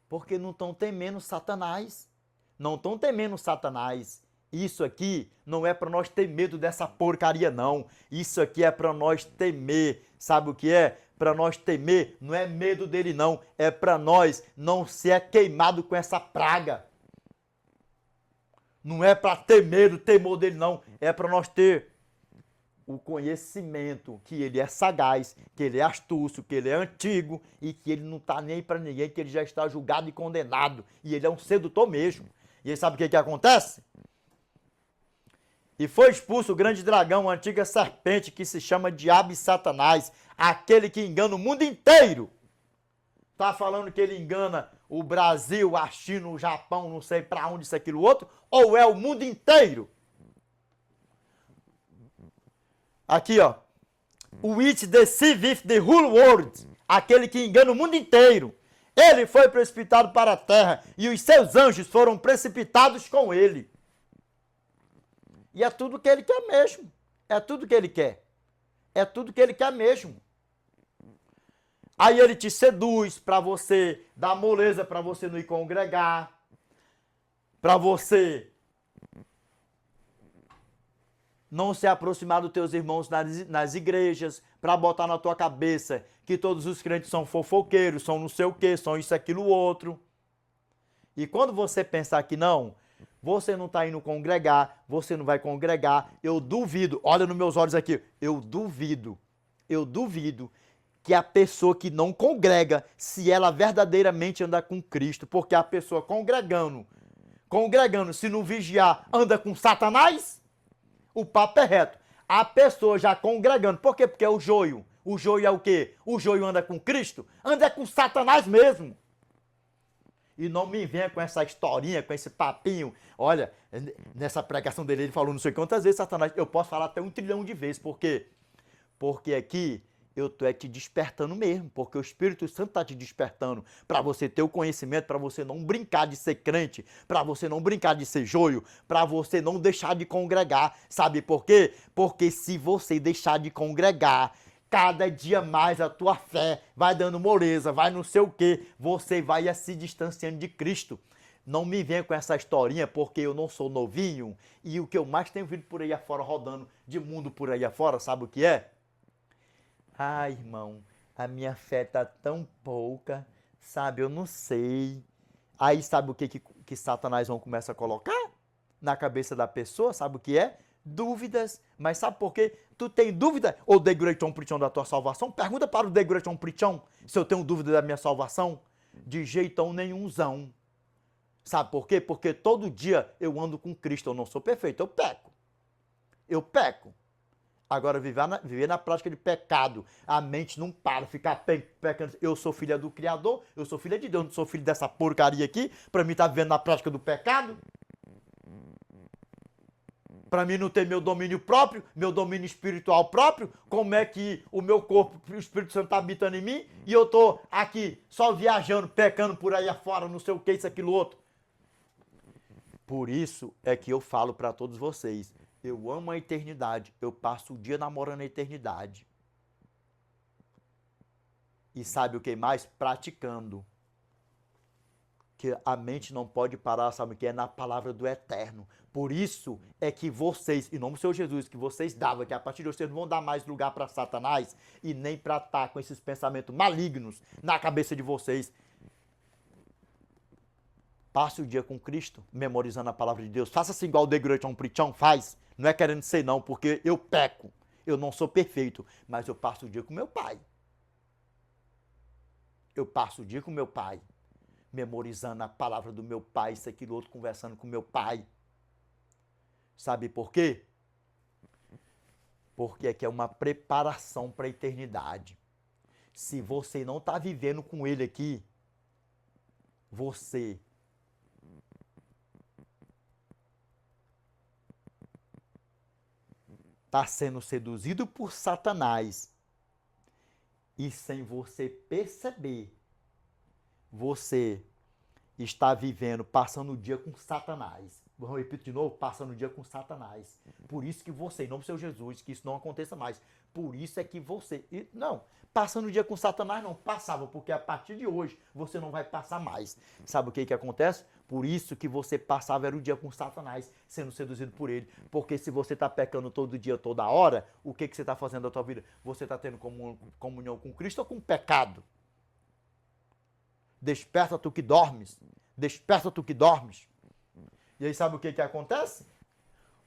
Porque não estão temendo Satanás. Não estão temendo Satanás. Isso aqui não é para nós ter medo dessa porcaria, não. Isso aqui é para nós temer. Sabe o que é? Para nós temer, não é medo dele, não. É para nós não ser queimado com essa praga. Não é para ter medo, temor dele, não. É para nós ter o conhecimento que ele é sagaz, que ele é astúcio, que ele é antigo e que ele não está nem para ninguém, que ele já está julgado e condenado. E ele é um sedutor mesmo. E aí sabe o que acontece? E foi expulso o grande dragão, a antiga serpente que se chama Diabo e Satanás, aquele que engana o mundo inteiro. Tá falando que ele engana o Brasil, a China, o Japão, não sei para onde, isso, aquilo, outro, ou é o mundo inteiro? Aqui, ó. Which deceiveth the whole world. Aquele que engana o mundo inteiro. Ele foi precipitado para a terra e os seus anjos foram precipitados com ele. E é tudo que ele quer mesmo. É tudo que ele quer. É tudo que ele quer mesmo. Aí ele te seduz para você dar moleza, para você não ir congregar, para você não se aproximar dos teus irmãos nas igrejas, para botar na tua cabeça que todos os crentes são fofoqueiros, são não sei o quê, são isso, aquilo, outro. E quando você pensar que não, você não está indo congregar, você não vai congregar, eu duvido, olha nos meus olhos aqui, eu duvido que a pessoa que não congrega, se ela verdadeiramente anda com Cristo, porque a pessoa congregando, se não vigiar, anda com Satanás, o papo é reto. A pessoa já congregando, por quê? Porque é o joio. O joio é o quê? O joio anda com Cristo? Anda com Satanás mesmo. E não me venha com essa historinha, com esse papinho. Olha, nessa pregação dele, ele falou não sei quantas vezes Satanás. Eu posso falar até 1 trilhão de vezes. Por quê? Porque aqui eu tô te despertando mesmo. Porque o Espírito Santo está te despertando para você ter o conhecimento, para você não brincar de ser crente, para você não brincar de ser joio, para você não deixar de congregar. Sabe por quê? Porque se você deixar de congregar, cada dia mais a tua fé vai dando moleza, vai não sei o quê, você vai se distanciando de Cristo. Não me venha com essa historinha, porque eu não sou novinho, e o que eu mais tenho visto por aí afora, rodando de mundo por aí afora, sabe o que é? Ai, irmão, a minha fé tá tão pouca, sabe, eu não sei. Aí sabe o que Satanás vão começar a colocar na cabeça da pessoa, sabe o que é? Dúvidas. Mas sabe por quê? Tu tem dúvida, ou The Great On Preachão, da tua salvação? Pergunta para o The Great On Preachão se eu tenho dúvida da minha salvação. De jeitão nenhumzão. Sabe por quê? Porque todo dia eu ando com Cristo. Eu não sou perfeito, eu peco. Eu peco. Agora, viver na prática de pecado, a mente não para, ficar pecando. Eu sou filha do Criador, eu sou filha de Deus, não sou filho dessa porcaria aqui, para mim estar vivendo na prática do pecado. Para mim não ter meu domínio próprio, meu domínio espiritual próprio, como é que o meu corpo, o Espírito Santo está habitando em mim e eu estou aqui só viajando, pecando por aí afora, não sei o que, isso, aquilo, outro. Por isso é que eu falo para todos vocês, eu amo a eternidade, eu passo o dia namorando a eternidade. E sabe o que mais? Praticando. Que a mente não pode parar, sabe o que é? Na palavra do eterno. Por isso é que vocês, em nome do Senhor Jesus, que vocês davam, que a partir de vocês não vão dar mais lugar para Satanás e nem para estar com esses pensamentos malignos na cabeça de vocês. Passe o dia com Cristo, memorizando a palavra de Deus. Faça-se igual o The Great On Preachão faz. Não é querendo ser não, porque eu peco. Eu não sou perfeito, mas eu passo o dia com meu pai. Eu passo o dia com meu pai. Memorizando a palavra do meu pai, isso, aquilo, outro, conversando com meu pai. Sabe por quê? Porque aqui é uma preparação para a eternidade. Se você não está vivendo com ele aqui, você está sendo seduzido por Satanás e sem você perceber, você está vivendo, passando o dia com Satanás. Vou repetir de novo, passando o dia com Satanás. Por isso que você, em nome do Senhor Jesus, que isso não aconteça mais. Por isso é que você... Não, passando o dia com Satanás não passava, porque a partir de hoje você não vai passar mais. Sabe o que acontece? Por isso que você passava era o dia com Satanás, sendo seduzido por ele. Porque se você está pecando todo dia, toda hora, o que você está fazendo da tua vida? Você está tendo comunhão com Cristo ou com o pecado? Desperta tu que dormes. Desperta tu que dormes. E aí sabe o que acontece?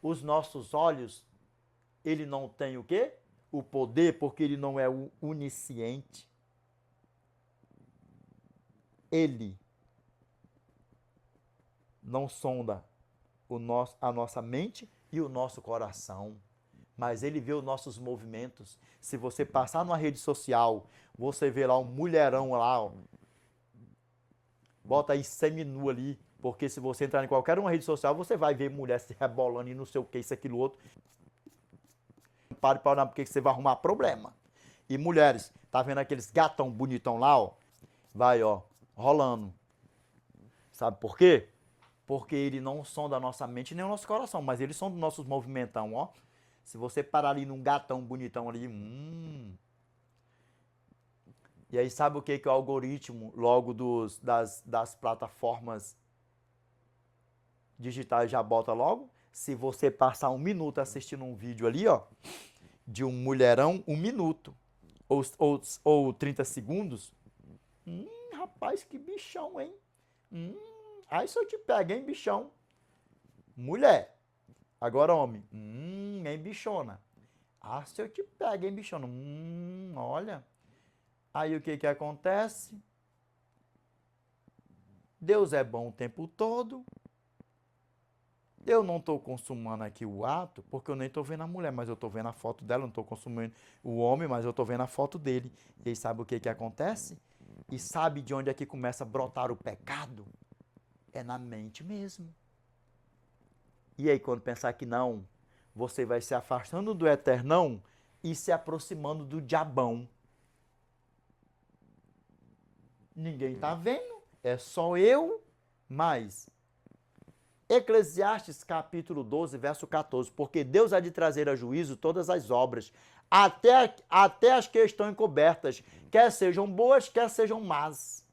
Os nossos olhos, ele não tem o quê? O poder, porque ele não é o onisciente. Ele não sonda a nossa mente e o nosso coração. Mas ele vê os nossos movimentos. Se você passar numa rede social, você vê lá um mulherão lá, ó. Bota aí seminu ali, porque se você entrar em qualquer uma rede social, você vai ver mulher se rebolando e não sei o que, isso, aquilo, outro. Pare para olhar, porque você vai arrumar problema. E mulheres, tá vendo aqueles gatão bonitão lá, ó? Vai, ó, rolando. Sabe por quê? Porque ele não sonda a nossa mente nem o nosso coração, mas eles são dos nossos movimentão, ó. Se você parar ali num gatão bonitão ali, E aí sabe o que é o algoritmo logo das plataformas digitais já bota logo? Se você passar 1 minuto assistindo um vídeo ali, ó, de um mulherão, 1 minuto, ou 30 segundos, rapaz, que bichão, hein? Aí se eu te pego, hein, bichão? Mulher. Agora homem. Hein, bichona? Ah, se eu te pego, hein, bichona? Olha... Aí o que acontece? Deus é bom o tempo todo. Eu não estou consumando aqui o ato, porque eu nem estou vendo a mulher, mas eu estou vendo a foto dela, não estou consumindo o homem, mas eu estou vendo a foto dele. E aí sabe o que acontece? E sabe de onde é que começa a brotar o pecado? É na mente mesmo. E aí quando pensar que não, você vai se afastando do eternão e se aproximando do diabão. Ninguém está vendo, é só eu, mas... Eclesiastes capítulo 12, verso 14, porque Deus há de trazer a juízo todas as obras, até as que estão encobertas, quer sejam boas, quer sejam más.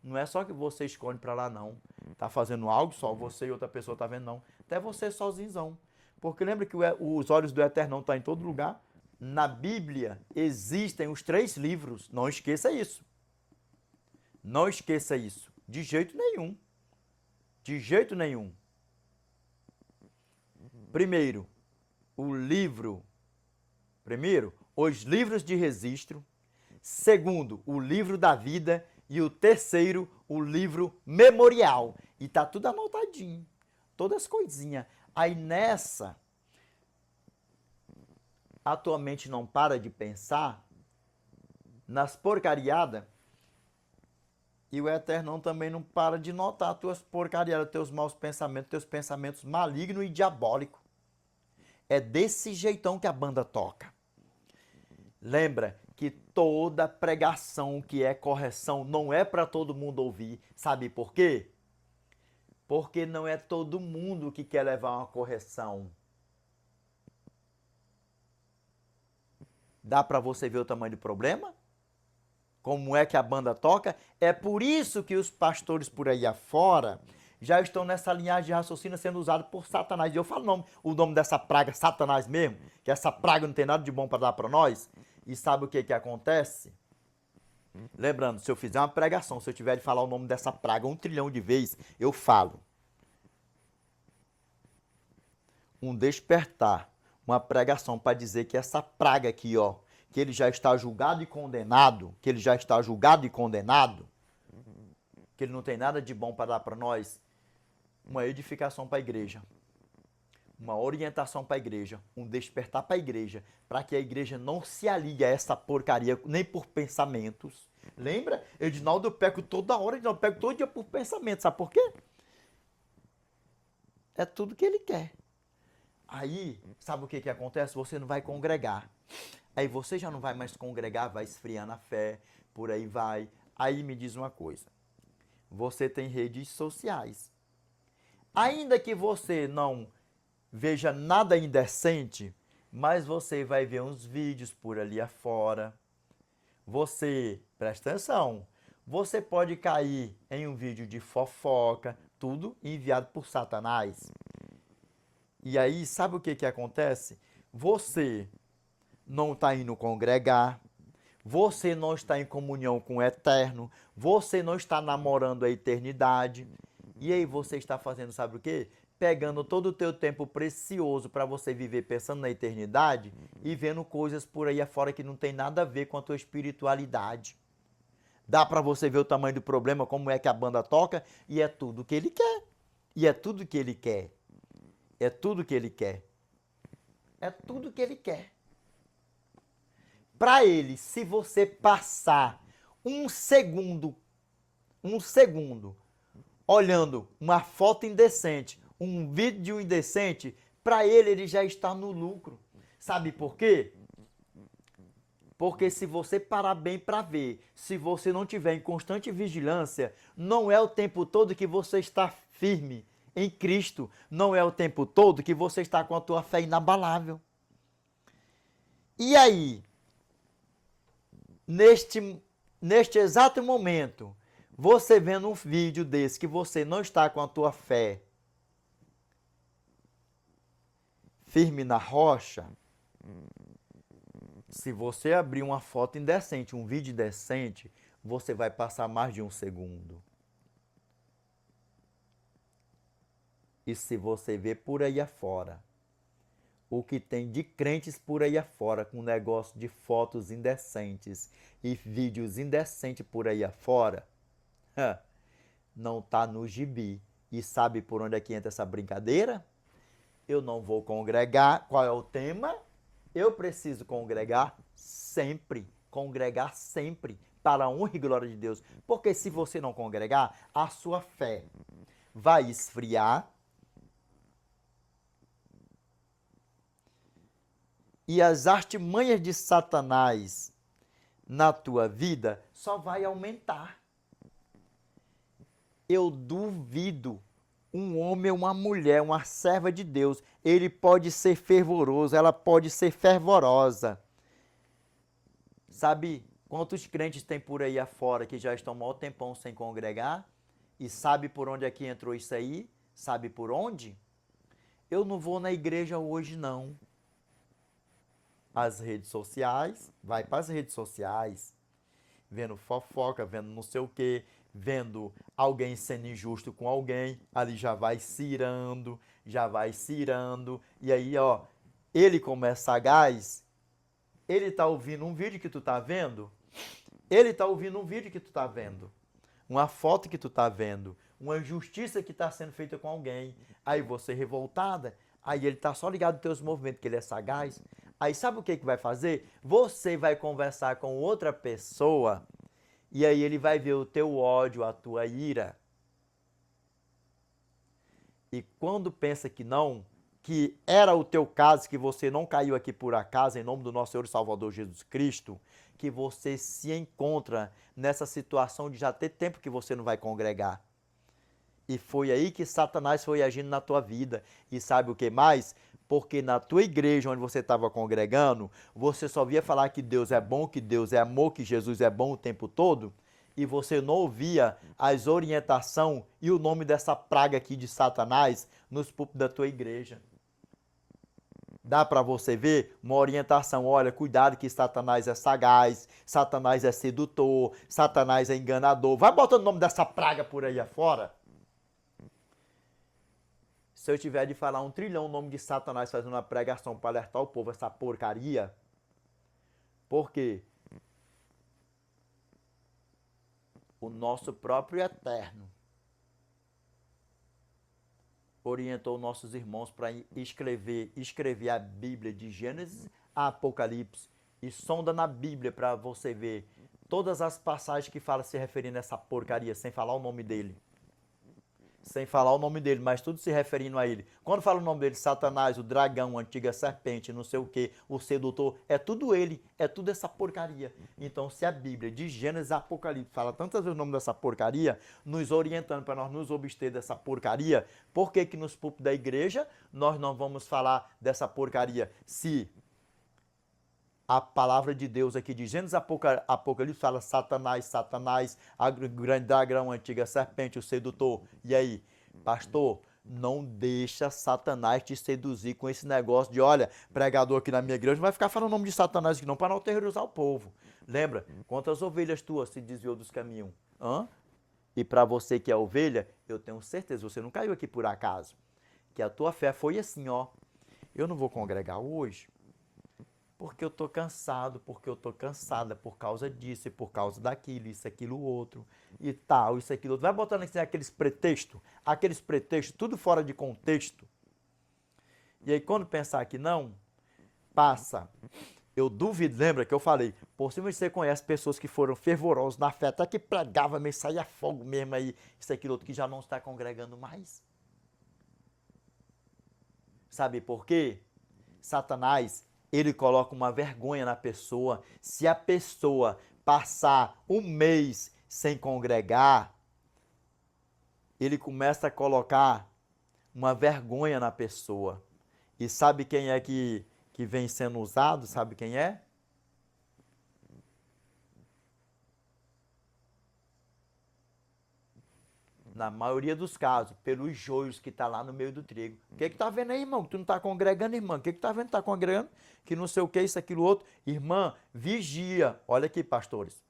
Não é só que você escolhe para lá, não. Está fazendo algo, só você e outra pessoa está vendo, não. Até você sozinhão. Porque lembra que os olhos do Eterno estão em todo lugar? Na Bíblia existem os 3 livros, não esqueça isso. Não esqueça isso, de jeito nenhum. De jeito nenhum. Primeiro, os livros de registro. Segundo, o livro da vida. E o terceiro, o livro memorial. E tá tudo anotadinho. Todas as coisinhas. Aí nessa, a tua mente não para de pensar nas porcariadas. E o Eternão também não para de notar as tuas porcarias, teus maus pensamentos, teus pensamentos malignos e diabólicos. É desse jeitão que a banda toca. Lembra que toda pregação que é correção não é para todo mundo ouvir. Sabe por quê? Porque não é todo mundo que quer levar uma correção. Dá para você ver o tamanho do problema? Como é que a banda toca? É por isso que os pastores por aí afora já estão nessa linhagem de raciocínio sendo usados por Satanás. E eu falo o nome dessa praga, Satanás mesmo, que essa praga não tem nada de bom para dar para nós. E sabe o que acontece? Lembrando, se eu fizer uma pregação, se eu tiver de falar o nome dessa praga 1 trilhão de vezes, eu falo. Um despertar, uma pregação para dizer que essa praga aqui, ó, que ele já está julgado e condenado, que ele já está julgado e condenado, que ele não tem nada de bom para dar para nós, uma edificação para a igreja, uma orientação para a igreja, um despertar para a igreja, para que a igreja não se aligue a essa porcaria, nem por pensamentos, Lembra? Edinaldo, eu peco toda hora, Edinaldo, eu peco todo dia por pensamento. Sabe por quê? É tudo que ele quer. Aí, sabe o que que acontece? Você não vai congregar. Aí você já não vai mais congregar, vai esfriar na fé, por aí vai. Aí me diz uma coisa. Você tem redes sociais. Ainda que você não veja nada indecente, mas você vai ver uns vídeos por ali afora. Você, presta atenção, você pode cair em um vídeo de fofoca, tudo enviado por Satanás. E aí, sabe o que que acontece? Você não está indo congregar, você não está em comunhão com o Eterno, você não está namorando a eternidade. E aí você está fazendo, sabe o quê? Pegando todo o teu tempo precioso para você viver pensando na eternidade e vendo coisas por aí afora que não tem nada a ver com a tua espiritualidade. Dá para você ver o tamanho do problema, como é que a banda toca, e é tudo que ele quer. E é tudo que ele quer. É tudo que ele quer. É tudo que ele quer. Para ele, se você passar um segundo, olhando uma foto indecente, um vídeo indecente, para ele já está no lucro. Sabe por quê? Porque se você parar bem para ver, se você não tiver em constante vigilância, não é o tempo todo que você está firme em Cristo, não é o tempo todo que você está com a tua fé inabalável. E aí, neste exato momento, você vendo um vídeo desse que você não está com a tua fé firme na rocha, se você abrir uma foto indecente, um vídeo indecente, você vai passar mais de um segundo. E se você ver por aí afora, o que tem de crentes por aí afora com negócio de fotos indecentes e vídeos indecentes por aí afora, não tá no gibi. E sabe por onde é que entra essa brincadeira? Eu não vou congregar. Qual é o tema? Eu preciso congregar sempre. Congregar sempre para a honra e glória de Deus. Porque se você não congregar, a sua fé vai esfriar. E as artimanhas de Satanás na tua vida só vai aumentar. Eu duvido um homem ou uma mulher, uma serva de Deus, ele pode ser fervoroso, ela pode ser fervorosa. Sabe quantos crentes tem por aí afora que já estão há maior tempão sem congregar? E sabe por onde é que entrou isso aí? Sabe por onde? Eu não vou na igreja hoje, não. As redes sociais, vai para as redes sociais, vendo fofoca, vendo não sei o quê, vendo alguém sendo injusto com alguém, ali já vai cirando, e aí, ó, ele como é sagaz, ele tá ouvindo um vídeo que tu tá vendo, ele tá ouvindo um vídeo que tu tá vendo, uma foto que tu tá vendo, uma injustiça que tá sendo feita com alguém, aí você revoltada, aí ele tá só ligado nos teus movimentos, que ele é sagaz, aí sabe o que que vai fazer? Você vai conversar com outra pessoa, e aí ele vai ver o teu ódio, a tua ira. E quando pensa que não, que era o teu caso, que você não caiu aqui por acaso, em nome do nosso Senhor e Salvador Jesus Cristo, que você se encontra nessa situação de já ter tempo que você não vai congregar. E foi aí que Satanás foi agindo na tua vida. E sabe o que mais? Porque na tua igreja onde você estava congregando, você só via falar que Deus é bom, que Deus é amor, que Jesus é bom o tempo todo, e você não ouvia as orientações e o nome dessa praga aqui de Satanás nos púlpitos da tua igreja. Dá para você ver uma orientação, olha, cuidado que Satanás é sagaz, Satanás é sedutor, Satanás é enganador. Vai botando o nome dessa praga por aí afora. Se eu tiver de falar 1 trilhão o nome de Satanás fazendo uma pregação para alertar o povo essa porcaria, por quê? O nosso próprio Eterno orientou nossos irmãos para escrever a Bíblia de Gênesis a Apocalipse e sonda na Bíblia para você ver Todas as passagens que falam se referindo a essa porcaria, sem falar o nome dele. Sem falar o nome dele, mas tudo se referindo a ele. Quando fala o nome dele, Satanás, o dragão, a antiga serpente, não sei o que, o sedutor, é tudo ele, é tudo essa porcaria. Então, se a Bíblia, de Gênesis a Apocalipse, fala tantas vezes o nome dessa porcaria, nos orientando para nós nos abster dessa porcaria, por que que nos púlpitos da igreja nós não vamos falar dessa porcaria? Se a palavra de Deus aqui de Gênesis Apocalipse fala Satanás, Satanás, a grande dragão, a antiga serpente, o sedutor. E aí, pastor, não deixa Satanás te seduzir com esse negócio de, olha, pregador aqui na minha igreja não vai ficar falando o nome de Satanás aqui não, para não aterrorizar o povo. Lembra? Quantas ovelhas tuas se desviou dos caminhos? Hã? E para você que é ovelha, eu tenho certeza, você não caiu aqui por acaso, que a tua fé foi assim, ó, eu não vou congregar hoje, porque eu tô cansado, porque eu tô cansada por causa disso e por causa daquilo, isso, aquilo, outro, e tal, isso, aquilo, outro. Vai botando assim aqueles pretextos, tudo fora de contexto. E aí quando pensar que não, passa. Eu duvido, lembra que eu falei, possivelmente você conhece pessoas que foram fervorosos na fé, até que pregava mesmo, saía fogo mesmo aí, isso, aquilo, outro, que já não está congregando mais. Sabe por quê? Satanás, ele coloca uma vergonha na pessoa. Se a pessoa passar um mês sem congregar, ele começa a colocar uma vergonha na pessoa. E sabe quem é que vem sendo usado? Sabe quem é? Na maioria dos casos, pelos joios que está lá no meio do trigo. O que tá vendo aí, irmão? Tu não está congregando, irmã? O que tá vendo? Tá congregando? Que não sei o que, isso, aquilo, outro. Irmã, vigia. Olha aqui, pastores.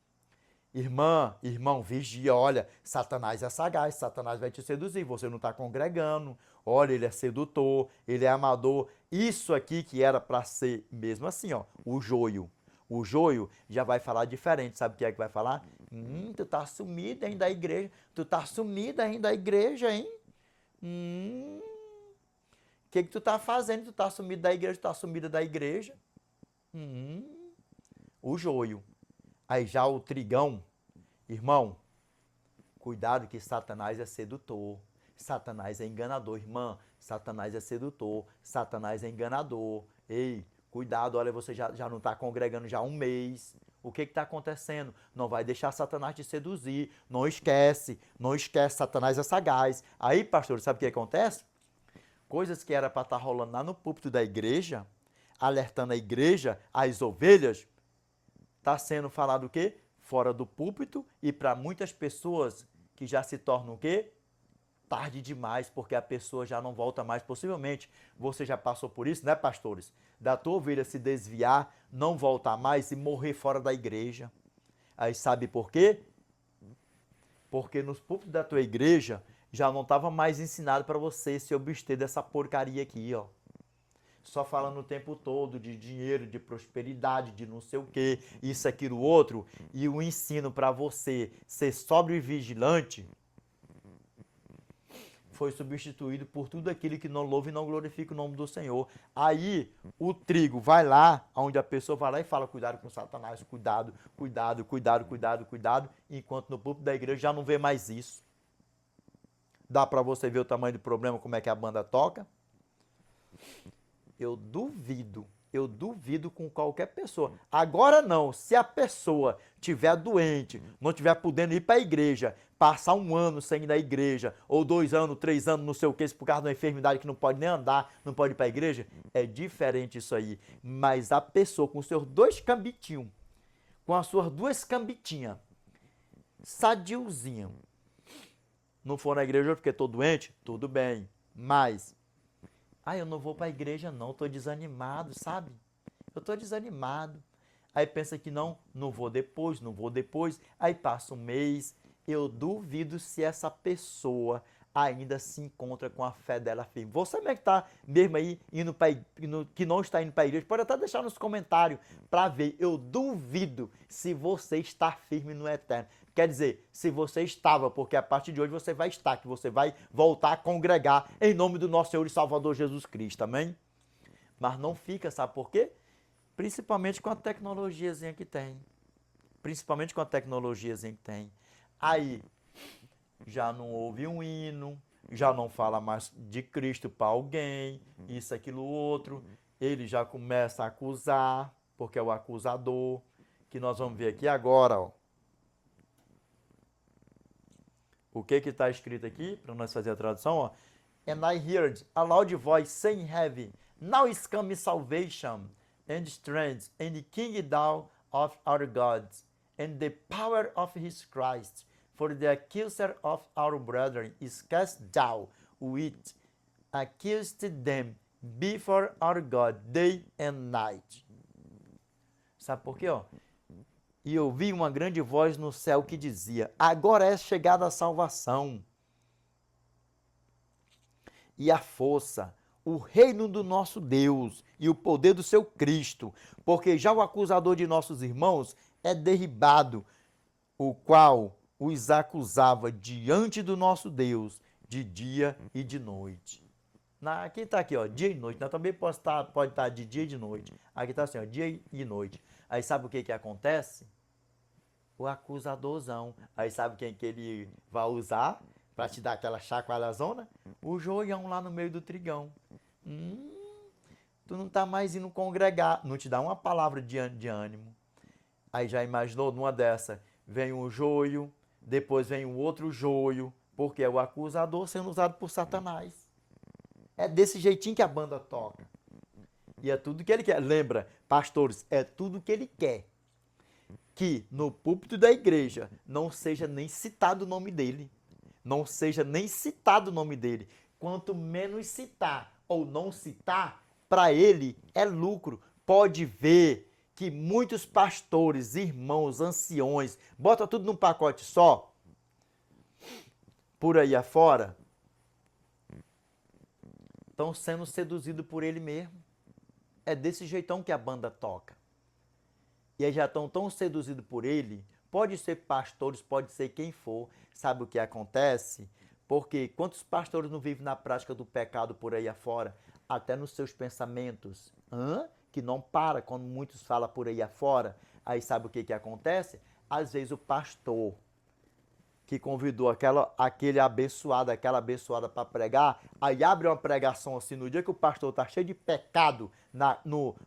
Irmã, irmão, vigia. Olha, Satanás é sagaz. Satanás vai te seduzir. Você não está congregando. Olha, ele é sedutor, ele é amador. Isso aqui que era para ser mesmo assim, ó, o joio. O joio já vai falar diferente. Sabe o que é que vai falar? Tu tá sumido ainda da igreja. Tu tá sumido ainda da igreja, hein? O que tu tá fazendo? Tu tá sumido da igreja, tu tá sumida da igreja. O joio. Aí já o trigão, irmão, cuidado que Satanás é sedutor. Satanás é enganador, irmã. Satanás é sedutor. Satanás é enganador. Ei, cuidado, olha, você já não está congregando já há um mês. O que está acontecendo? Não vai deixar Satanás te seduzir. Não esquece, Satanás é sagaz. Aí, pastor, sabe o que acontece? Coisas que era para estar rolando lá no púlpito da igreja, alertando a igreja, as ovelhas, está sendo falado o quê? Fora do púlpito e para muitas pessoas que já se tornam o quê? Tarde demais, porque a pessoa já não volta mais. Possivelmente você já passou por isso, né, pastores? Da tua ovelha se desviar, não voltar mais e morrer fora da igreja. Aí sabe por quê? Porque nos púlpitos da tua igreja já não estava mais ensinado para você se abster dessa porcaria aqui, ó. Só falando o tempo todo de dinheiro, de prosperidade, de não sei o que, isso, aquilo, outro, e o ensino para você ser sóbrio e vigilante foi substituído por tudo aquilo que não louva e não glorifica o nome do Senhor. Aí o trigo vai lá, onde a pessoa vai lá e fala, cuidado com Satanás, cuidado, cuidado, cuidado, cuidado, cuidado, enquanto no púlpito da igreja já não vê mais isso. Dá para você ver o tamanho do problema, como é que a banda toca? Eu duvido com qualquer pessoa. Agora não, se a pessoa estiver doente, não estiver podendo ir para a igreja, passar um ano sem ir na igreja, ou 2 anos, 3 anos, não sei o que, por causa de uma enfermidade que não pode nem andar, não pode ir para a igreja, é diferente isso aí. Mas a pessoa com os seus 2 cambitinhos, com as suas 2 cambitinhas, sadiozinho, não for na igreja porque estou doente, tudo bem, mas eu não vou para a igreja não, estou desanimado, sabe? Eu estou desanimado. Aí pensa que não vou depois. Aí passa um mês, eu duvido se essa pessoa ainda se encontra com a fé dela firme. Você mesmo que está mesmo aí, que não está indo para a igreja, pode até deixar nos comentários para ver. Eu duvido se você está firme no eterno. Quer dizer, se você estava, porque a partir de hoje você vai estar, que você vai voltar a congregar em nome do nosso Senhor e Salvador Jesus Cristo, amém? Mas não fica, sabe por quê? Principalmente com a tecnologiazinha que tem. principalmente com a tecnologia que tem. Aí já não ouve um hino, já não fala mais de Cristo para alguém, isso, aquilo, outro. Ele já começa a acusar, porque é o acusador, que nós vamos ver aqui agora, ó. O que está escrito aqui, para nós fazer a tradução, ó. And I heard a loud voice saying in heaven, now is come salvation, and strength, and the kingdom of our God, and the power of his Christ, for the accuser of our brethren is cast down, which accused them before our God day and night. Sabe por quê, ó? E ouvi uma grande voz no céu que dizia, agora é chegada a salvação e a força, o reino do nosso Deus e o poder do seu Cristo, porque já o acusador de nossos irmãos é derribado, o qual os acusava diante do nosso Deus de dia e de noite. Aqui está aqui, ó, dia e noite. Nós também pode estar de dia e de noite. Aqui está assim, ó, dia e noite. Aí sabe o que acontece? O acusadorzão. Aí sabe quem que ele vai usar para te dar aquela chacoalhazona? O joião lá no meio do trigão. Tu não está mais indo congregar. Não te dá uma palavra de ânimo. Aí já imaginou, numa dessa, vem um joio, depois vem um outro joio, porque é o acusador sendo usado por Satanás. É desse jeitinho que a banda toca. E é tudo que ele quer. Lembra, pastores, é tudo que ele quer. Que no púlpito da igreja não seja nem citado o nome dele. Não seja nem citado o nome dele. Quanto menos citar ou não citar, para ele é lucro. Pode ver que muitos pastores, irmãos, anciões, bota tudo num pacote só, por aí afora, estão sendo seduzidos por ele mesmo. É desse jeitão que a banda toca. E aí já estão tão seduzidos por ele, pode ser pastores, pode ser quem for. Sabe o que acontece? Porque quantos pastores não vivem na prática do pecado por aí afora, até nos seus pensamentos, que não para, quando muitos falam por aí afora. Aí sabe o que acontece? Às vezes o pastor que convidou aquela abençoada para pregar, aí abre uma pregação assim, no dia que o pastor está cheio de pecado,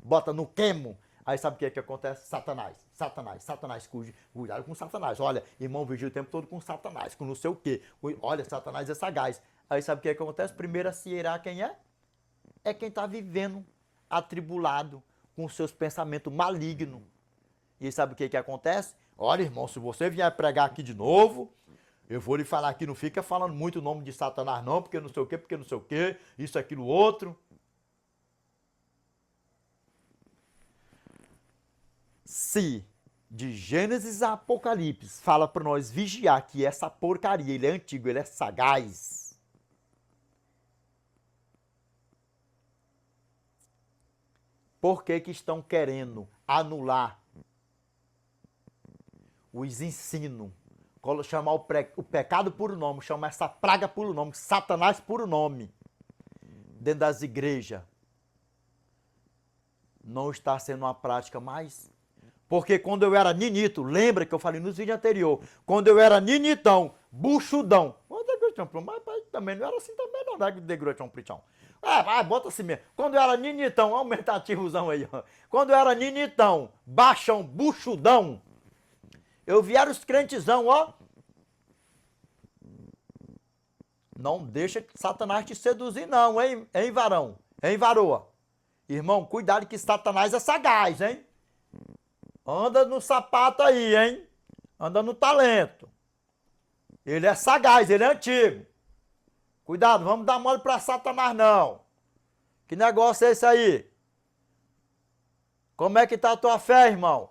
bota no queimo, aí sabe o que acontece? Satanás, cuidado com Satanás. Olha, irmão, vigia o tempo todo com Satanás, com não sei o quê. Olha, Satanás é sagaz. Aí sabe o que acontece? Primeiro a se irar quem é? É quem está vivendo atribulado, com seus pensamentos malignos. E sabe o que acontece? Olha, irmão, se você vier pregar aqui de novo, eu vou lhe falar aqui, não fica falando muito o nome de Satanás não, porque não sei o quê, isso, aquilo, outro. Se de Gênesis a Apocalipse fala para nós vigiar que essa porcaria, ele é antigo, ele é sagaz. Por que estão querendo anular os ensinos, chamar o pecado por nome, chamar essa praga por nome, Satanás por nome, dentro das igrejas? Não está sendo uma prática mais. Porque quando eu era ninito, lembra que eu falei nos vídeos anteriores, quando eu era ninitão, buchudão, mas também não era assim também não, né, de grotão pritão. Vai, bota assim mesmo. Quando eu era ninitão, aumentativozão aí, ó. Quando eu era ninitão, baixão, buchudão, eu vieram os crentezão, ó. Não deixa Satanás te seduzir não, hein varão? Hein, varoa? Irmão, cuidado que Satanás é sagaz, hein? Anda no sapato aí, hein? Anda no talento. Ele é sagaz, ele é antigo. Cuidado, vamos dar mole pra Satanás não. Que negócio é esse aí? Como é que tá a tua fé, irmão?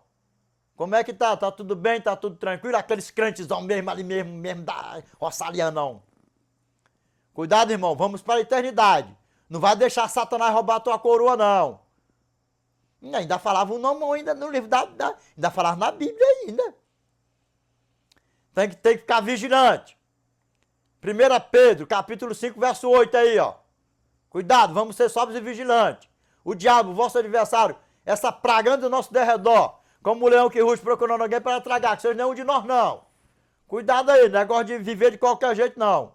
Como é que tá? Tá tudo bem? Tá tudo tranquilo? Aqueles crentezão mesmo ali mesmo da roçalia não. Cuidado, irmão, vamos para a eternidade. Não vai deixar Satanás roubar a tua coroa não. Ainda falava o nome ainda no livro ainda falava na Bíblia ainda. Tem que ficar vigilante. 1 Pedro, capítulo 5, verso 8 aí, ó. Cuidado, vamos ser sóbrios e vigilantes. O diabo, vosso adversário, essa praga do nosso derredor, Como o leão que ruge procurando alguém para tragar, que seja nenhum de nós não. Cuidado aí, negócio de viver de qualquer jeito não.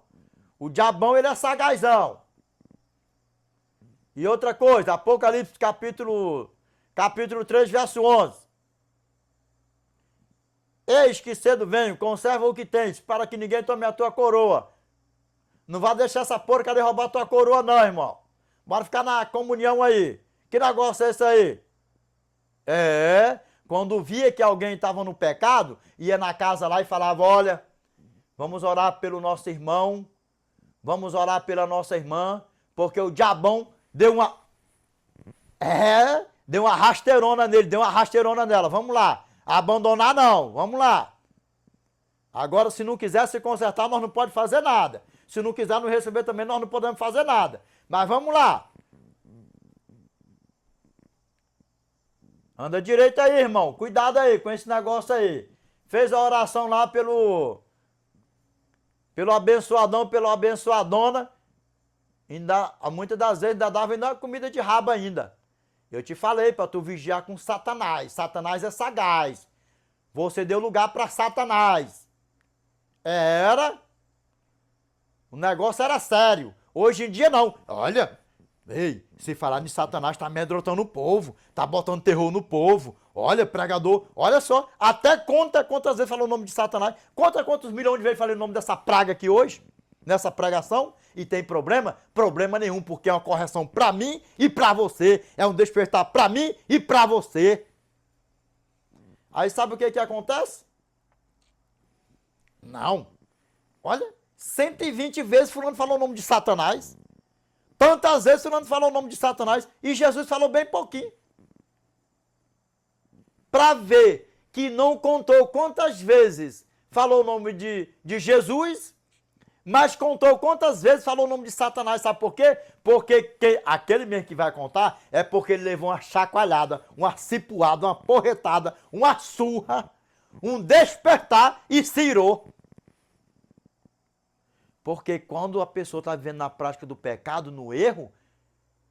O diabão, ele é sagazão. E outra coisa, Apocalipse capítulo 3, verso 11. Eis que cedo venho, conserva o que tens, para que ninguém tome a tua coroa. Não vai deixar essa porcaria roubar a tua coroa não, irmão. Bora ficar na comunhão aí. Que negócio é esse aí? Quando via que alguém estava no pecado, ia na casa lá e falava, olha, vamos orar pelo nosso irmão, vamos orar pela nossa irmã, porque o diabão deu uma rasteirona nele, deu uma rasteirona nela. Vamos lá. Abandonar não, vamos lá. Agora, se não quiser se consertar, nós não podemos fazer nada. Se não quiser nos receber também, nós não podemos fazer nada. Mas vamos lá. Anda direito aí, irmão. Cuidado aí com esse negócio aí. Fez a oração lá pelo abençoadão, pela abençoadona. Ainda, muitas das vezes ainda dava ainda comida de rabo ainda. Eu te falei para tu vigiar com Satanás. Satanás é sagaz. Você deu lugar para Satanás. O negócio era sério. Hoje em dia não. Olha, ei, se falar de Satanás, tá amedrontando o povo. Tá botando terror no povo. Olha, pregador, olha só. Até conta quantas vezes falou o nome de Satanás. Conta quantos milhões de vezes falei o nome dessa praga aqui hoje. Nessa pregação. E tem problema? Problema nenhum, porque é uma correção para mim e para você. É um despertar para mim e para você. Aí sabe o que acontece? Não. Olha, 120 vezes fulano falou o nome de Satanás. Tantas vezes fulano falou o nome de Satanás. E Jesus falou bem pouquinho. Para ver que não contou quantas vezes falou o nome de Jesus, mas contou quantas vezes falou o nome de Satanás. Sabe por quê? Porque aquele mesmo que vai contar é porque ele levou uma chacoalhada, uma cipuada, uma porretada, uma surra, um despertar e se irou. Porque quando a pessoa está vivendo na prática do pecado, no erro,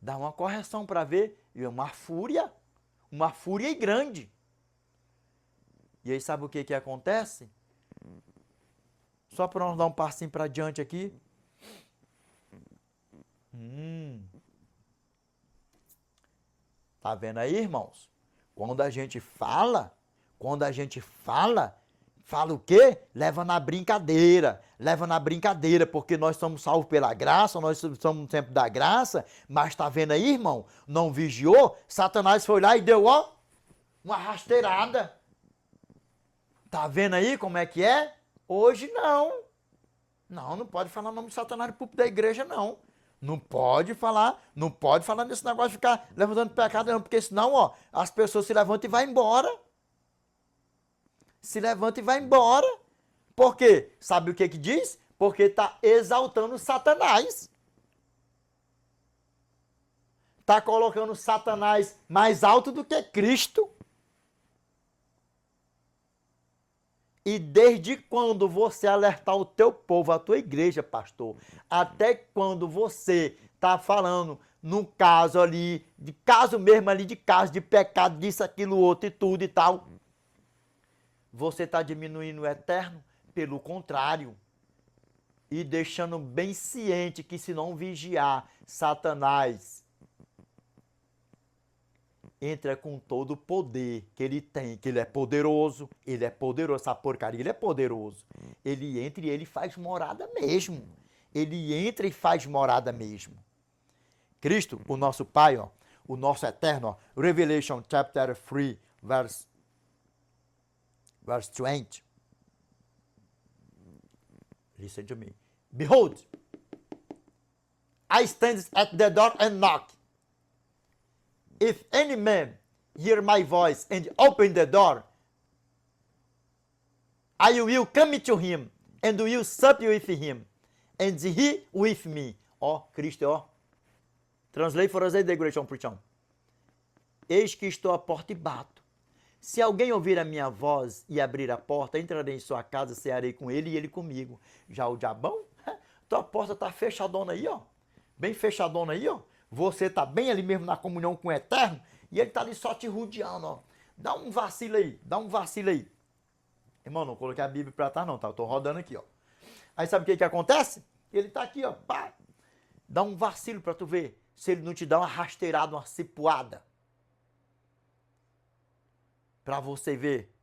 dá uma correção para ver, e uma fúria e grande. E aí sabe o que acontece? Só para nós dar um passinho para diante aqui. Tá vendo aí, irmãos? Quando a gente fala o quê? Leva na brincadeira, porque nós somos salvos pela graça, nós somos no tempo da graça, mas tá vendo aí, irmão? Não vigiou? Satanás foi lá e deu, uma rasteirada. Tá vendo aí como é que é? Hoje não. Não pode falar o nome de Satanás no púlpito da igreja, não. Não pode falar nesse negócio de ficar levantando pecado, não, porque senão, as pessoas se levantam e vão embora. Por quê? Sabe o que diz? Porque está exaltando Satanás. Está colocando Satanás mais alto do que Cristo. E desde quando você alertar o teu povo, a tua igreja, pastor, até quando você está falando num caso ali, de caso de pecado, disso, aquilo, outro e tudo e tal, você está diminuindo o eterno? Pelo contrário. E deixando bem ciente que se não vigiar, Satanás entra com todo o poder que ele tem, que ele é poderoso, essa porcaria, ele é poderoso. Ele entra e ele faz morada mesmo. Cristo, o nosso Pai, o nosso eterno, Revelation chapter 3, verse 20. Listen to me. Behold, I stand at the door and knock. If any man hear my voice and open the door, I will come to him and will sup with him, and he with me. Cristo, Translate for us, the great preaching. Eis que estou à porta e bato. Se alguém ouvir a minha voz e abrir a porta, entrarei em sua casa, cearei com ele e ele comigo. Já o diabão, tua porta está fechadona aí, bem fechadona aí, Você está bem ali mesmo na comunhão com o Eterno e ele está ali só te rodeando, dá um vacilo aí, dá um vacilo aí. Irmão, não coloquei a Bíblia pra trás não, tá? Eu tô rodando aqui, ó. Aí sabe o que que acontece? Ele tá aqui, ó, pá. Dá um vacilo pra tu ver se ele não te dá uma rasteirada, uma cipuada. Pra você ver.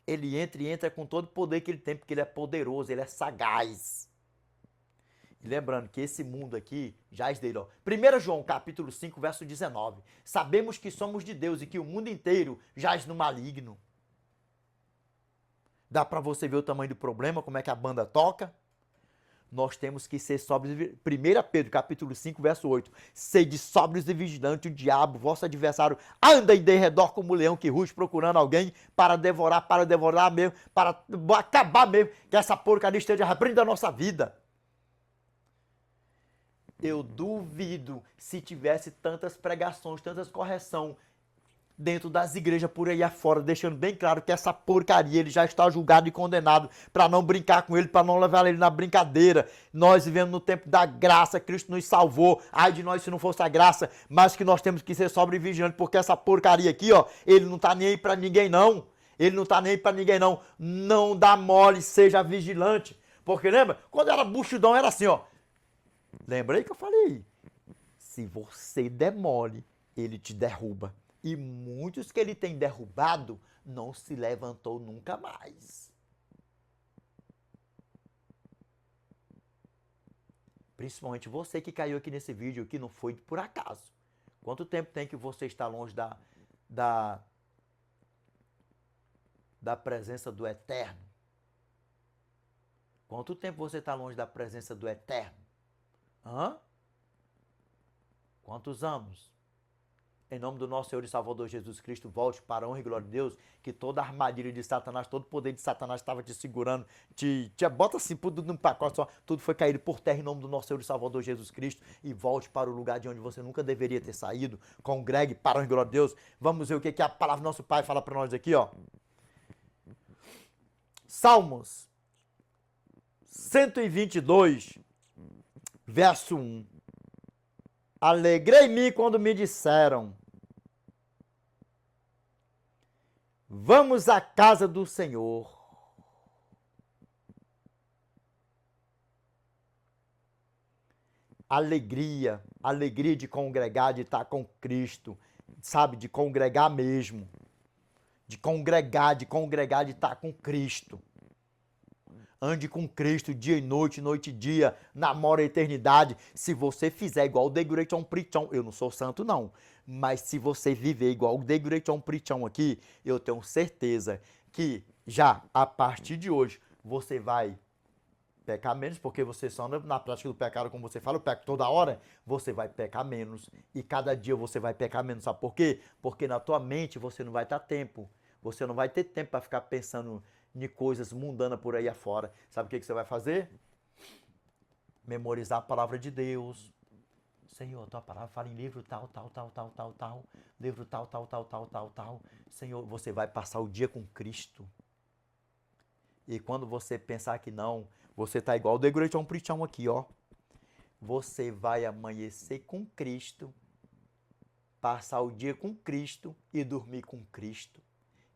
Ele entra e entra com todo o poder que ele tem, porque ele é poderoso, ele é sagaz. E lembrando que esse mundo aqui jaz dele, ó. 1 João, capítulo 5, verso 19. Sabemos que somos de Deus e que o mundo inteiro jaz no maligno. Dá pra você ver o tamanho do problema, como é que a banda toca? Nós temos que ser sóbrios. 1 Pedro, capítulo 5, verso 8. Sede sóbrios e vigilantes, o diabo, vosso adversário, anda em derredor como um leão que ruge, procurando alguém para devorar mesmo, para acabar mesmo, que essa porcaria esteja repreendendo a nossa vida. Eu duvido se tivesse tantas pregações, tantas correções dentro das igrejas por aí afora, deixando bem claro que essa porcaria ele já está julgado e condenado, para não brincar com ele, para não levar ele na brincadeira. Nós vivemos no tempo da graça, Cristo nos salvou, ai de nós se não fosse a graça, mas que nós temos que ser sobre vigilantes, porque essa porcaria aqui, ó, ele não tá nem aí para ninguém não, ele não tá nem aí para ninguém não, não dá mole, seja vigilante, porque lembra, quando era buchudão era assim, ó, lembra aí que eu falei, se você der mole, ele te derruba. E muitos que ele tem derrubado não se levantou nunca mais. Principalmente você que caiu aqui nesse vídeo, que não foi por acaso. Quanto tempo tem que você está longe da presença do Eterno? Quanto tempo você está longe da presença do Eterno? Hã? Quantos anos? Em nome do nosso Senhor e Salvador Jesus Cristo, volte para a honra e glória de Deus, que toda a armadilha de Satanás, todo o poder de Satanás estava te segurando, bota assim tudo num pacote só, tudo foi caído por terra em nome do nosso Senhor e Salvador Jesus Cristo, e volte para o lugar de onde você nunca deveria ter saído, congregue para a honra e glória de Deus. Vamos ver o que a palavra do nosso Pai fala para nós aqui, ó. Salmos 122, verso 1. Alegrei-me quando me disseram, vamos à casa do Senhor. Alegria, alegria de congregar, de estar com Cristo, sabe, de congregar mesmo. De congregar, de estar com Cristo. Ande com Cristo dia e noite, noite e dia, namora a eternidade. Se você fizer igual o The Great On Preachão, eu não sou santo não, mas se você viver igual o The Great On Preachão aqui, eu tenho certeza que já a partir de hoje você vai pecar menos, porque você só anda na prática do pecado, como você fala, eu peco toda hora, você vai pecar menos e cada dia você vai pecar menos. Sabe por quê? Porque na tua mente você não vai ter tempo, você não vai ter tempo para ficar pensando de coisas mundanas por aí afora. Sabe o que você vai fazer? Memorizar a palavra de Deus. Senhor, tua palavra fala em livro tal. Livro tal. Senhor, você vai passar o dia com Cristo. E quando você pensar que não, você tá igual o The Great On Preachão aqui, ó. Você vai amanhecer com Cristo, passar o dia com Cristo e dormir com Cristo.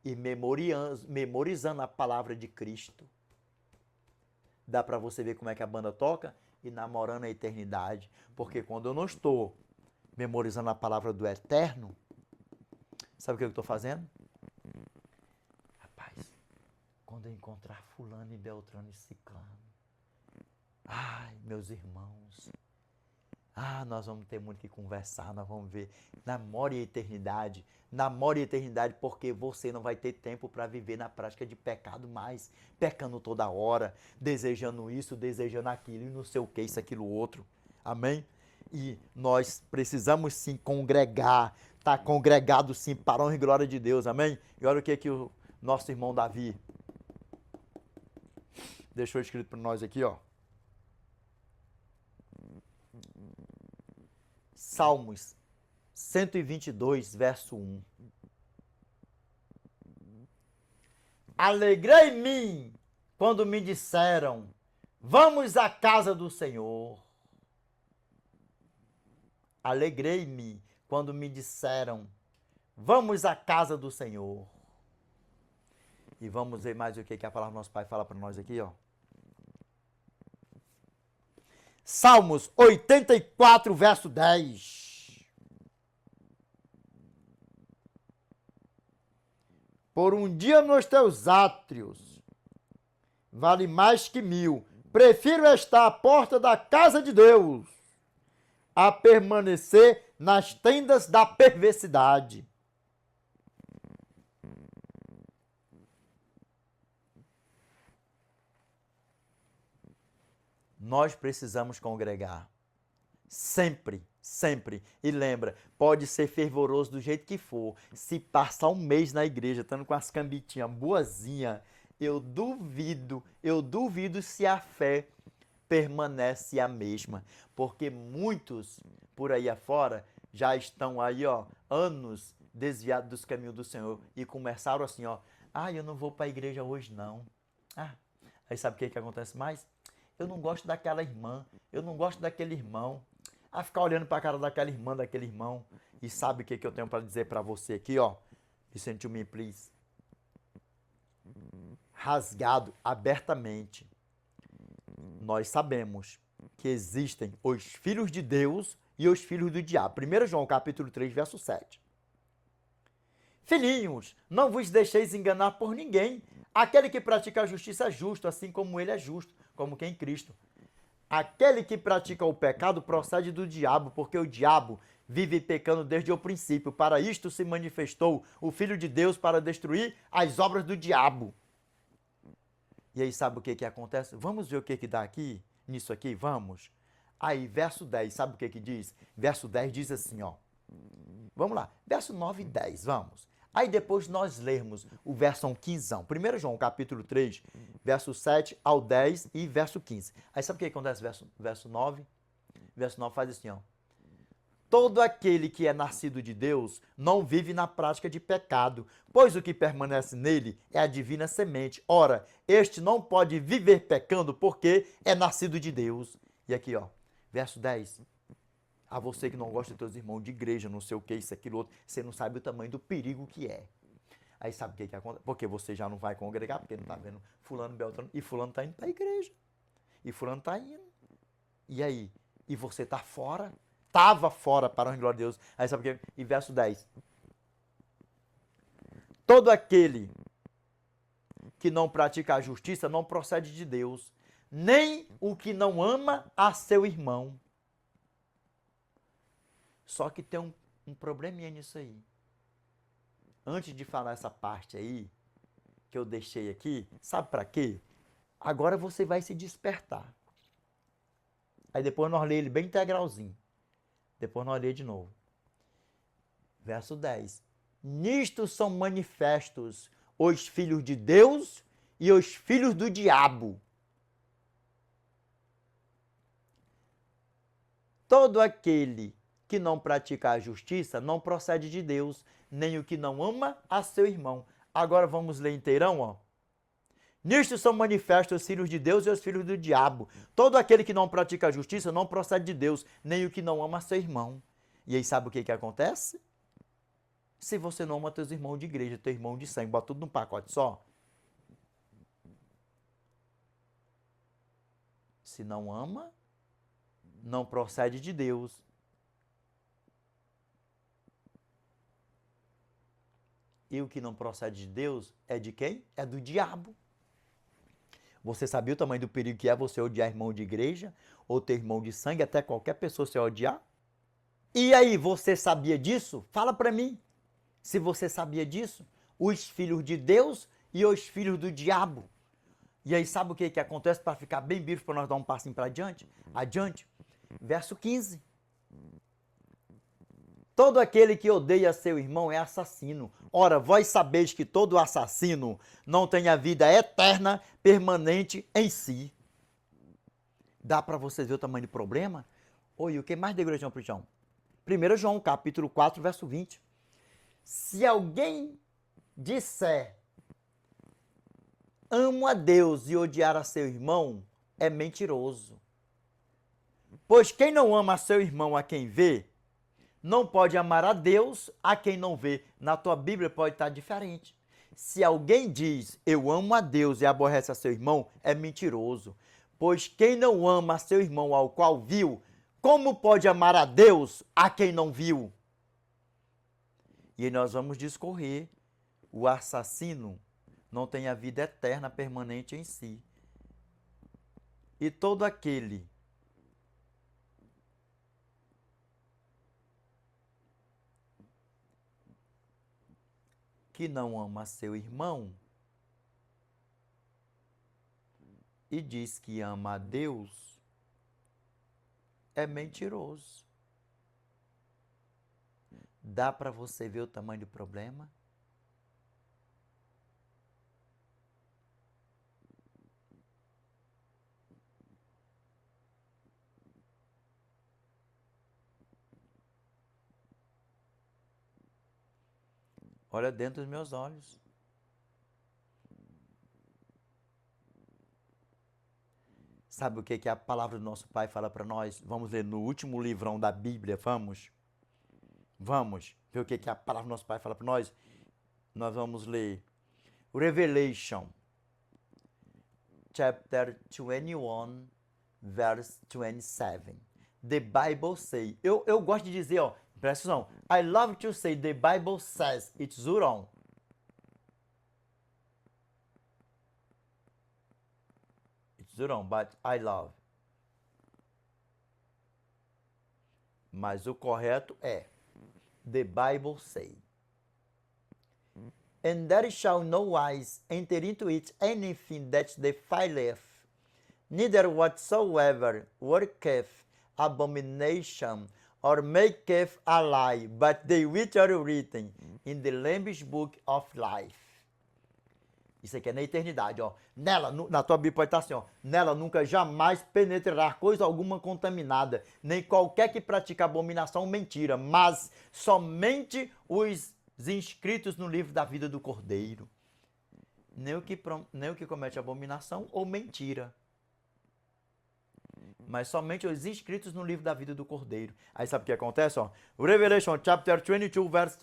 E memorizando a palavra de Cristo. Dá para você ver como é que a banda toca e namorando a eternidade. Porque quando eu não estou memorizando a palavra do Eterno, sabe o que eu estou fazendo? Rapaz, quando eu encontrar fulano e beltrano e ciclano, ai, meus irmãos, nós vamos ter muito que conversar, nós vamos ver. Namore a eternidade, porque você não vai ter tempo para viver na prática de pecado mais, pecando toda hora, desejando isso, desejando aquilo, e não sei o que, isso, aquilo, outro. Amém? E nós precisamos sim congregar, tá congregado sim para a honra e glória de Deus, amém? E olha o que o nosso irmão Davi deixou escrito para nós aqui, ó. Salmos 122, verso 1. Alegrei-me quando me disseram, vamos à casa do Senhor. Alegrei-me quando me disseram, Vamos à casa do Senhor. E vamos ver mais o que a palavra do nosso Pai fala para nós aqui, ó. Salmos 84, verso 10. Por um dia nos teus átrios vale mais que 1000. Prefiro estar à porta da casa de Deus a permanecer nas tendas da perversidade. Nós precisamos congregar. Sempre, sempre. E lembra, pode ser fervoroso do jeito que for. Se passar um mês na igreja, estando com as cambitinhas boazinha, eu duvido se a fé permanece a mesma. Porque muitos por aí afora já estão aí, ó, anos desviados dos caminhos do Senhor e começaram assim, ó, eu não vou para a igreja hoje não. Aí sabe o que acontece mais? Eu não gosto daquela irmã, eu não gosto daquele irmão. Ficar olhando para a cara daquela irmã, daquele irmão. E sabe o que eu tenho para dizer para você aqui, ó? Listen to me, please. Rasgado abertamente. Nós sabemos que existem os filhos de Deus e os filhos do diabo. 1 João capítulo 3, verso 7. Filhinhos, não vos deixeis enganar por ninguém. Aquele que pratica a justiça é justo, assim como ele é justo, como quem Cristo. Aquele que pratica o pecado procede do diabo, porque o diabo vive pecando desde o princípio. Para isto se manifestou o Filho de Deus para destruir as obras do diabo. E aí sabe o que acontece? Vamos ver o que dá aqui, nisso aqui? Vamos. Aí, verso 10, sabe o que diz? Verso 10 diz assim, ó. Vamos lá, verso 9 e 10, vamos. Aí depois nós lermos o verso 15. 1 João capítulo 3, verso 7 ao 10 e verso 15. Aí sabe o que acontece? Verso 9? Verso 9 faz assim, ó. Todo aquele que é nascido de Deus não vive na prática de pecado, pois o que permanece nele é a divina semente. Ora, este não pode viver pecando porque é nascido de Deus. E aqui, ó, verso 10. A você que não gosta dos teus irmãos de igreja, não sei o que, isso, aquilo, outro, você não sabe o tamanho do perigo que é. Aí sabe o que acontece? Porque você já não vai congregar, porque não está vendo fulano, beltrano, e fulano está indo para a igreja. E fulano está indo. E aí? E você está fora? Estava fora, para a glória de Deus. Aí sabe o que? E verso 10. Todo aquele que não pratica a justiça não procede de Deus, nem o que não ama a seu irmão. Só que tem um probleminha nisso aí. Antes de falar essa parte aí, que eu deixei aqui, sabe para quê? Agora você vai se despertar. Aí depois nós lemos ele bem integralzinho. Depois nós lemos de novo. Verso 10. Nisto são manifestos os filhos de Deus e os filhos do diabo. Todo aquele que não pratica a justiça não procede de Deus, nem o que não ama a seu irmão. Agora vamos ler inteirão, ó. Nisto são manifestos os filhos de Deus e os filhos do diabo. Todo aquele que não pratica a justiça não procede de Deus, nem o que não ama a seu irmão. E aí sabe o que acontece? Se você não ama teus irmãos de igreja, teu irmão de sangue, bota tudo num pacote só. Se não ama, não procede de Deus. E o que não procede de Deus é de quem? É do diabo. Você sabia o tamanho do perigo que é você odiar irmão de igreja ou ter irmão de sangue, até qualquer pessoa você odiar? E aí, você sabia disso? Fala para mim. Se você sabia disso, os filhos de Deus e os filhos do diabo. E aí, sabe o que acontece para ficar bem bicho, para nós dar um passinho para adiante? Verso 15. Todo aquele que odeia seu irmão é assassino. Ora, vós sabeis que todo assassino não tem a vida eterna, permanente em si. Dá para vocês ver o tamanho do problema? Oi, o que mais de igreja, João? 1 João, capítulo 4, verso 20. Se alguém disser amo a Deus e odiar a seu irmão, é mentiroso. Pois quem não ama a seu irmão a quem vê, não pode amar a Deus a quem não vê. Na tua Bíblia pode estar diferente. Se alguém diz, eu amo a Deus e aborrece a seu irmão, é mentiroso. Pois quem não ama a seu irmão ao qual viu, como pode amar a Deus a quem não viu? E aí nós vamos discorrer. O assassino não tem a vida eterna permanente em si. E todo aquele que não ama seu irmão e diz que ama a Deus é mentiroso. Dá para você ver o tamanho do problema? Olha dentro dos meus olhos. Sabe o que a palavra do nosso Pai fala para nós? Vamos ler no último livrão da Bíblia, vamos? Vamos ver o que a palavra do nosso Pai fala para nós? Nós vamos ler Revelation, chapter 21, verse 27. The Bible say, eu gosto de dizer, ó, presta atenção, I love to say the Bible says, it's Zuron. It's Zuron, but I love. Mas o correto é the Bible say. And there shall no wise enter into it anything that defileth, neither whatsoever worketh abomination, or maketh a lie, but they which are written in the Lamb's book of life. Isso aqui é na eternidade, ó. Nela, na tua Bíblia pode estar assim, ó. Nela nunca jamais penetrará coisa alguma contaminada, nem qualquer que pratique abominação ou mentira, mas somente os inscritos no livro da vida do Cordeiro. Nem o que comete abominação ou mentira, mas somente os inscritos no livro da vida do Cordeiro. Aí sabe o que acontece? Ó? Revelation chapter 22, verse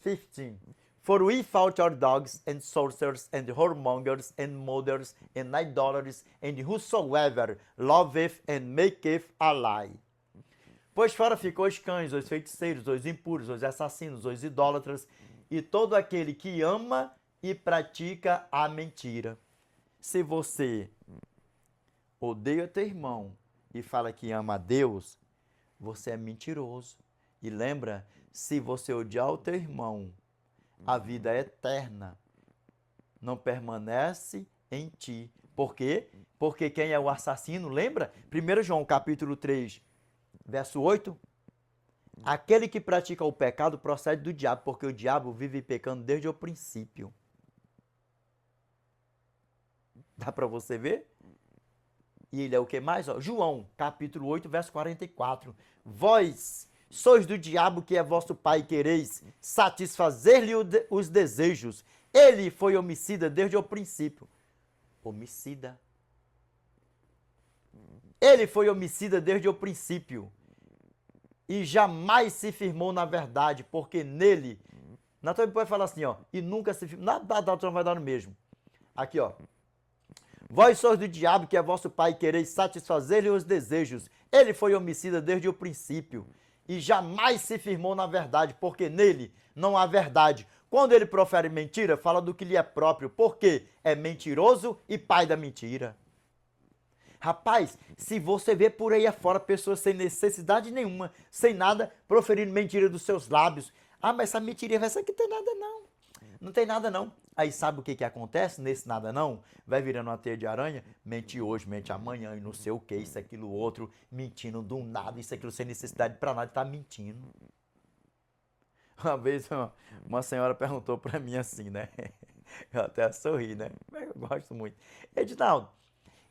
15. For we fought our dogs and sorcerers and whoremongers and murderers and idolaters and whosoever loveth and maketh a lie. Pois fora ficou os cães, os feiticeiros, os impuros, os assassinos, os idólatras e todo aquele que ama e pratica a mentira. Se você odeia teu irmão e fala que ama a Deus, você é mentiroso. E lembra, se você odiar o teu irmão, a vida eterna não permanece em ti. Por quê? Porque quem é o assassino, lembra? 1 João capítulo 3, verso 8. Aquele que pratica o pecado procede do diabo, porque o diabo vive pecando desde o princípio. Dá para você ver? E ele é o que mais? Ó, João, capítulo 8, verso 44. Vós sois do diabo, que é vosso pai, e quereis satisfazer-lhe os desejos. Ele foi homicida desde o princípio. Homicida. Ele foi homicida desde o princípio. E jamais se firmou na verdade, porque nele... Na tua Bíblia pode falar assim, ó. E nunca se firmou... Nada da outra vai dar no mesmo. Aqui, ó. Vós sois do diabo, que é vosso pai, e quereis satisfazer-lhe os desejos. Ele foi homicida desde o princípio, e jamais se firmou na verdade, porque nele não há verdade. Quando ele profere mentira, fala do que lhe é próprio, porque é mentiroso e pai da mentira. Rapaz, se você vê por aí afora pessoas sem necessidade nenhuma, sem nada, proferindo mentira dos seus lábios. Ah, mas essa mentirinha, essa aqui não tem nada não. Não tem nada não. Aí sabe o que acontece nesse nada não? Vai virando uma teia de aranha, mente hoje, mente amanhã, e não sei o que, isso, aquilo, outro, mentindo do nada, isso, aquilo, sem necessidade pra nada, tá mentindo. Uma vez uma senhora perguntou pra mim assim, né? Eu até sorri, né? Mas eu gosto muito. Edinaldo,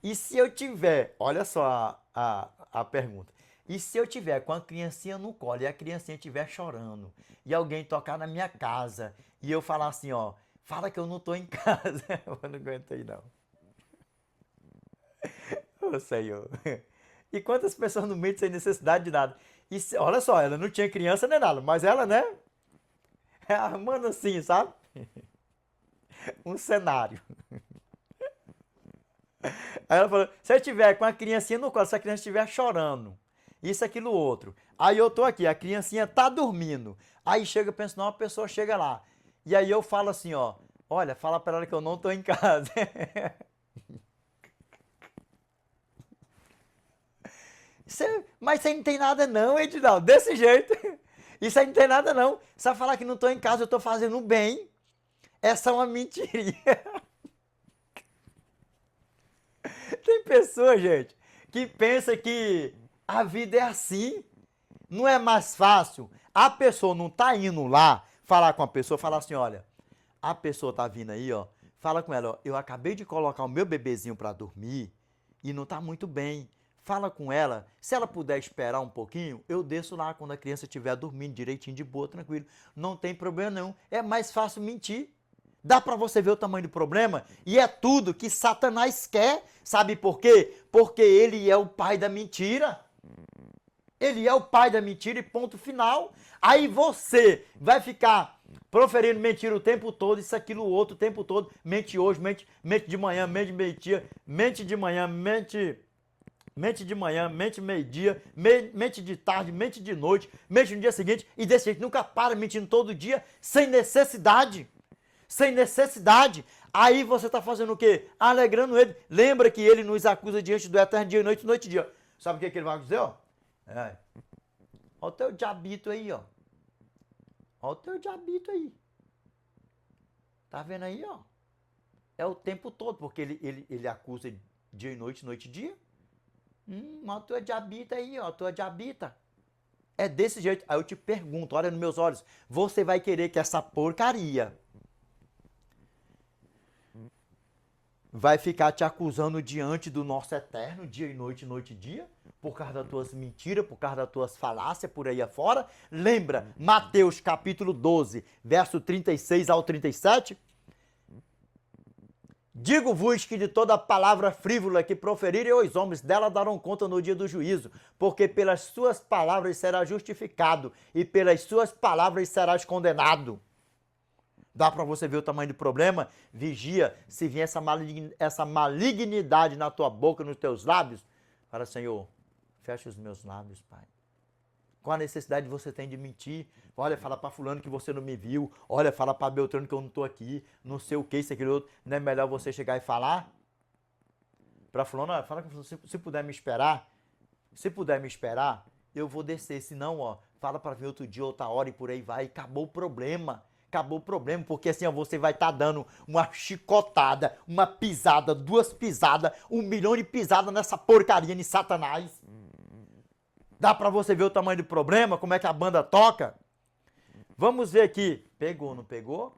e se eu tiver, olha só a pergunta, e se eu tiver com a criancinha no colo e a criancinha estiver chorando, e alguém tocar na minha casa, e eu falar assim, ó, fala que eu não tô em casa. Eu não aguentei, não. Ô, Senhor. E quantas pessoas no meio sem necessidade de nada. E olha só, ela não tinha criança nem nada, mas ela, né? É armando assim, sabe? Um cenário. Aí ela falou, se eu estiver com a criancinha no colo, se a criança estiver chorando, isso, aquilo, outro. Aí eu tô aqui, a criancinha tá dormindo. Aí chega, eu penso, não, a pessoa chega lá. E aí eu falo assim, ó, olha, fala pra ela que eu não tô em casa. Mas você não tem nada não, Edinaldo, desse jeito. Isso aí não tem nada não. Você vai falar que não tô em casa, eu tô fazendo bem. Essa é uma mentirinha. Tem pessoa, gente, que pensa que a vida é assim. Não é mais fácil. A pessoa não tá indo lá falar com a pessoa, falar assim, olha, a pessoa tá vindo aí, ó, fala com ela, ó, eu acabei de colocar o meu bebezinho pra dormir e não tá muito bem. Fala com ela, se ela puder esperar um pouquinho, eu desço lá quando a criança estiver dormindo direitinho, de boa, tranquilo. Não tem problema não, é mais fácil mentir. Dá para você ver o tamanho do problema? E é tudo que Satanás quer. Sabe por quê? Porque ele é o pai da mentira. Ele é o pai da mentira e ponto final. Aí você vai ficar proferindo mentira o tempo todo, isso, aquilo, outro, o tempo todo. Mente hoje, mente de manhã, mente de meio-dia, mente de manhã, mente de manhã, mente meio-dia, mente de tarde, mente de noite, mente no dia seguinte. E desse jeito nunca para mentindo todo dia, sem necessidade. Sem necessidade. Aí você está fazendo o quê? Alegrando ele. Lembra que ele nos acusa diante do eterno dia e noite, noite e dia. Sabe o que ele vai dizer, ó? Olha o teu diabito aí, ó. Olha o teu diabito aí. Tá vendo aí, ó? É o tempo todo, porque ele acusa dia e noite, noite e dia. Olha o teu diabito aí, ó. A tua diabita. É desse jeito. Aí eu te pergunto, olha nos meus olhos. Você vai querer que essa porcaria vai ficar te acusando diante do nosso eterno, dia e noite, noite e dia, por causa das tuas mentiras, por causa das tuas falácias por aí afora? Lembra, Mateus capítulo 12, verso 36 ao 37? Digo-vos que de toda palavra frívola que proferirem os homens, dela darão conta no dia do juízo, porque pelas suas palavras será justificado, e pelas suas palavras serás condenado. Dá para você ver o tamanho do problema? Vigia, se vier essa malignidade na tua boca, nos teus lábios, fala, Senhor, fecha os meus lábios, Pai. Qual a necessidade você tem de mentir? Olha, fala para fulano que você não me viu. Olha, fala para Beltrano que eu não estou aqui. Não sei o que, isso, aquilo, outro. Não é melhor você chegar e falar? Para fulano, olha, fala que se puder me esperar, eu vou descer. Se não, ó, fala para vir outro dia, outra hora e por aí vai. Acabou o problema. Acabou o problema, porque assim ó, você vai estar dando uma chicotada, uma pisada, 2 pisadas, 1 milhão de pisadas nessa porcaria de Satanás. Dá pra você ver o tamanho do problema, como é que a banda toca? Vamos ver aqui. Pegou, não pegou?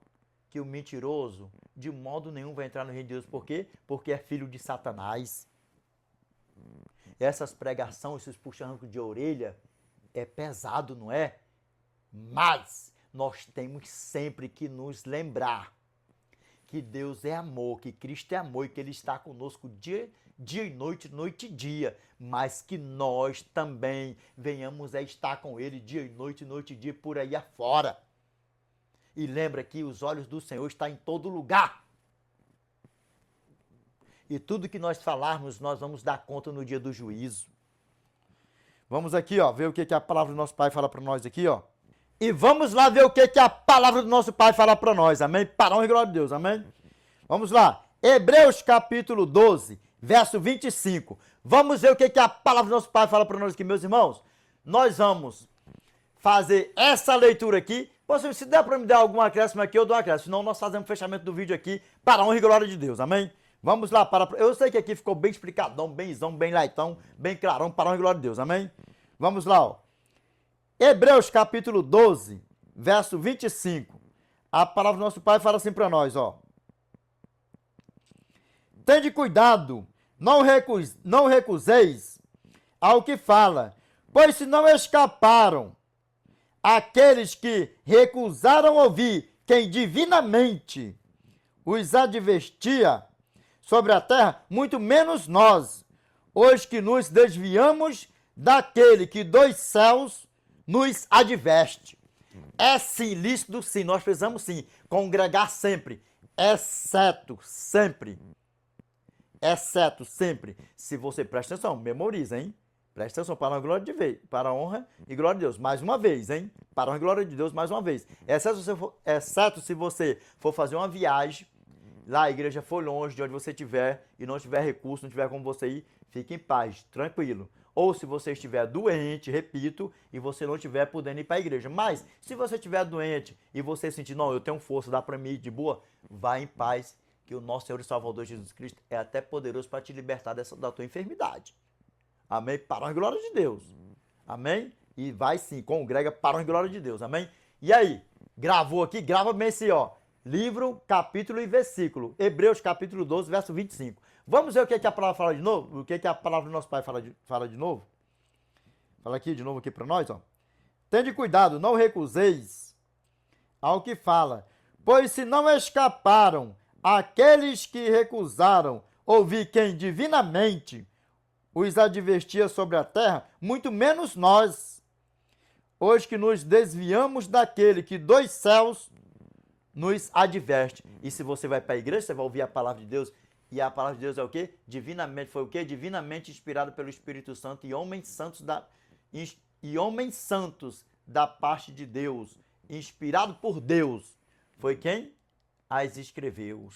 Que o mentiroso, de modo nenhum, vai entrar no reino de Deus. Por quê? Porque é filho de Satanás. Essas pregações, esses puxando de orelha, é pesado, não é? Mas nós temos sempre que nos lembrar que Deus é amor, que Cristo é amor e que Ele está conosco dia e noite, noite e dia, mas que nós também venhamos a estar com Ele dia e noite, noite e dia, por aí afora. E lembra que os olhos do Senhor estão em todo lugar. E tudo que nós falarmos, nós vamos dar conta no dia do juízo. Vamos aqui, ó, ver o que a palavra do nosso Pai fala para nós aqui, ó. E vamos lá ver o que a palavra do nosso Pai fala para nós, amém? Para a honra e glória de Deus, amém? Vamos lá, Hebreus capítulo 12, verso 25. Vamos ver o que a palavra do nosso Pai fala para nós aqui, meus irmãos. Nós vamos fazer essa leitura aqui. Se der para me dar algum acréscimo aqui, eu dou acréscimo. Senão nós fazemos o fechamento do vídeo aqui para a honra e glória de Deus, amém? Vamos lá, eu sei que aqui ficou bem explicadão, bemzão, bem leitão, bem clarão, para a honra e glória de Deus, amém? Vamos lá, ó. Hebreus capítulo 12, verso 25. A palavra do nosso Pai fala assim para nós, ó. Tende cuidado, não recuseis ao que fala, pois se não escaparam aqueles que recusaram ouvir quem divinamente os advertia sobre a terra, muito menos nós, hoje que nos desviamos daquele que dos céus nos adverte. É sim lícito, sim, nós precisamos sim congregar sempre, exceto sempre, se você presta atenção, memoriza, hein? Presta atenção, para a glória de Deus, para a honra e glória de Deus, mais uma vez, hein? Para a honra e glória de Deus, mais uma vez. Exceto se você for fazer uma viagem, lá a igreja for longe de onde você estiver e não tiver recurso, não tiver como você ir, fique em paz, tranquilo. Ou se você estiver doente, repito, e você não estiver podendo ir para a igreja. Mas, se você estiver doente e você sentir, não, eu tenho força, dá para mim ir de boa, vá em paz, que o nosso Senhor e Salvador Jesus Cristo é até poderoso para te libertar da tua enfermidade. Amém? Para a glória de Deus. Amém? E vai sim, congrega para a glória de Deus. Amém? E aí, gravou aqui? Grava bem assim, ó. Livro, capítulo e versículo. Hebreus, capítulo 12, verso 25. Vamos ver o que a palavra fala de novo? O que a palavra do nosso Pai fala de novo? Fala aqui de novo aqui para nós, ó. Tende cuidado, não recuseis ao que fala, pois se não escaparam aqueles que recusaram ouvir quem divinamente os advertia sobre a terra, muito menos nós, hoje que nos desviamos daquele que dos céus nos adverte. E se você vai para a igreja, você vai ouvir a palavra de Deus, e a palavra de Deus é o quê? Divinamente, foi o quê? Divinamente inspirado pelo Espírito Santo e homens santos da parte de Deus, inspirado por Deus. Foi quem as escreveu.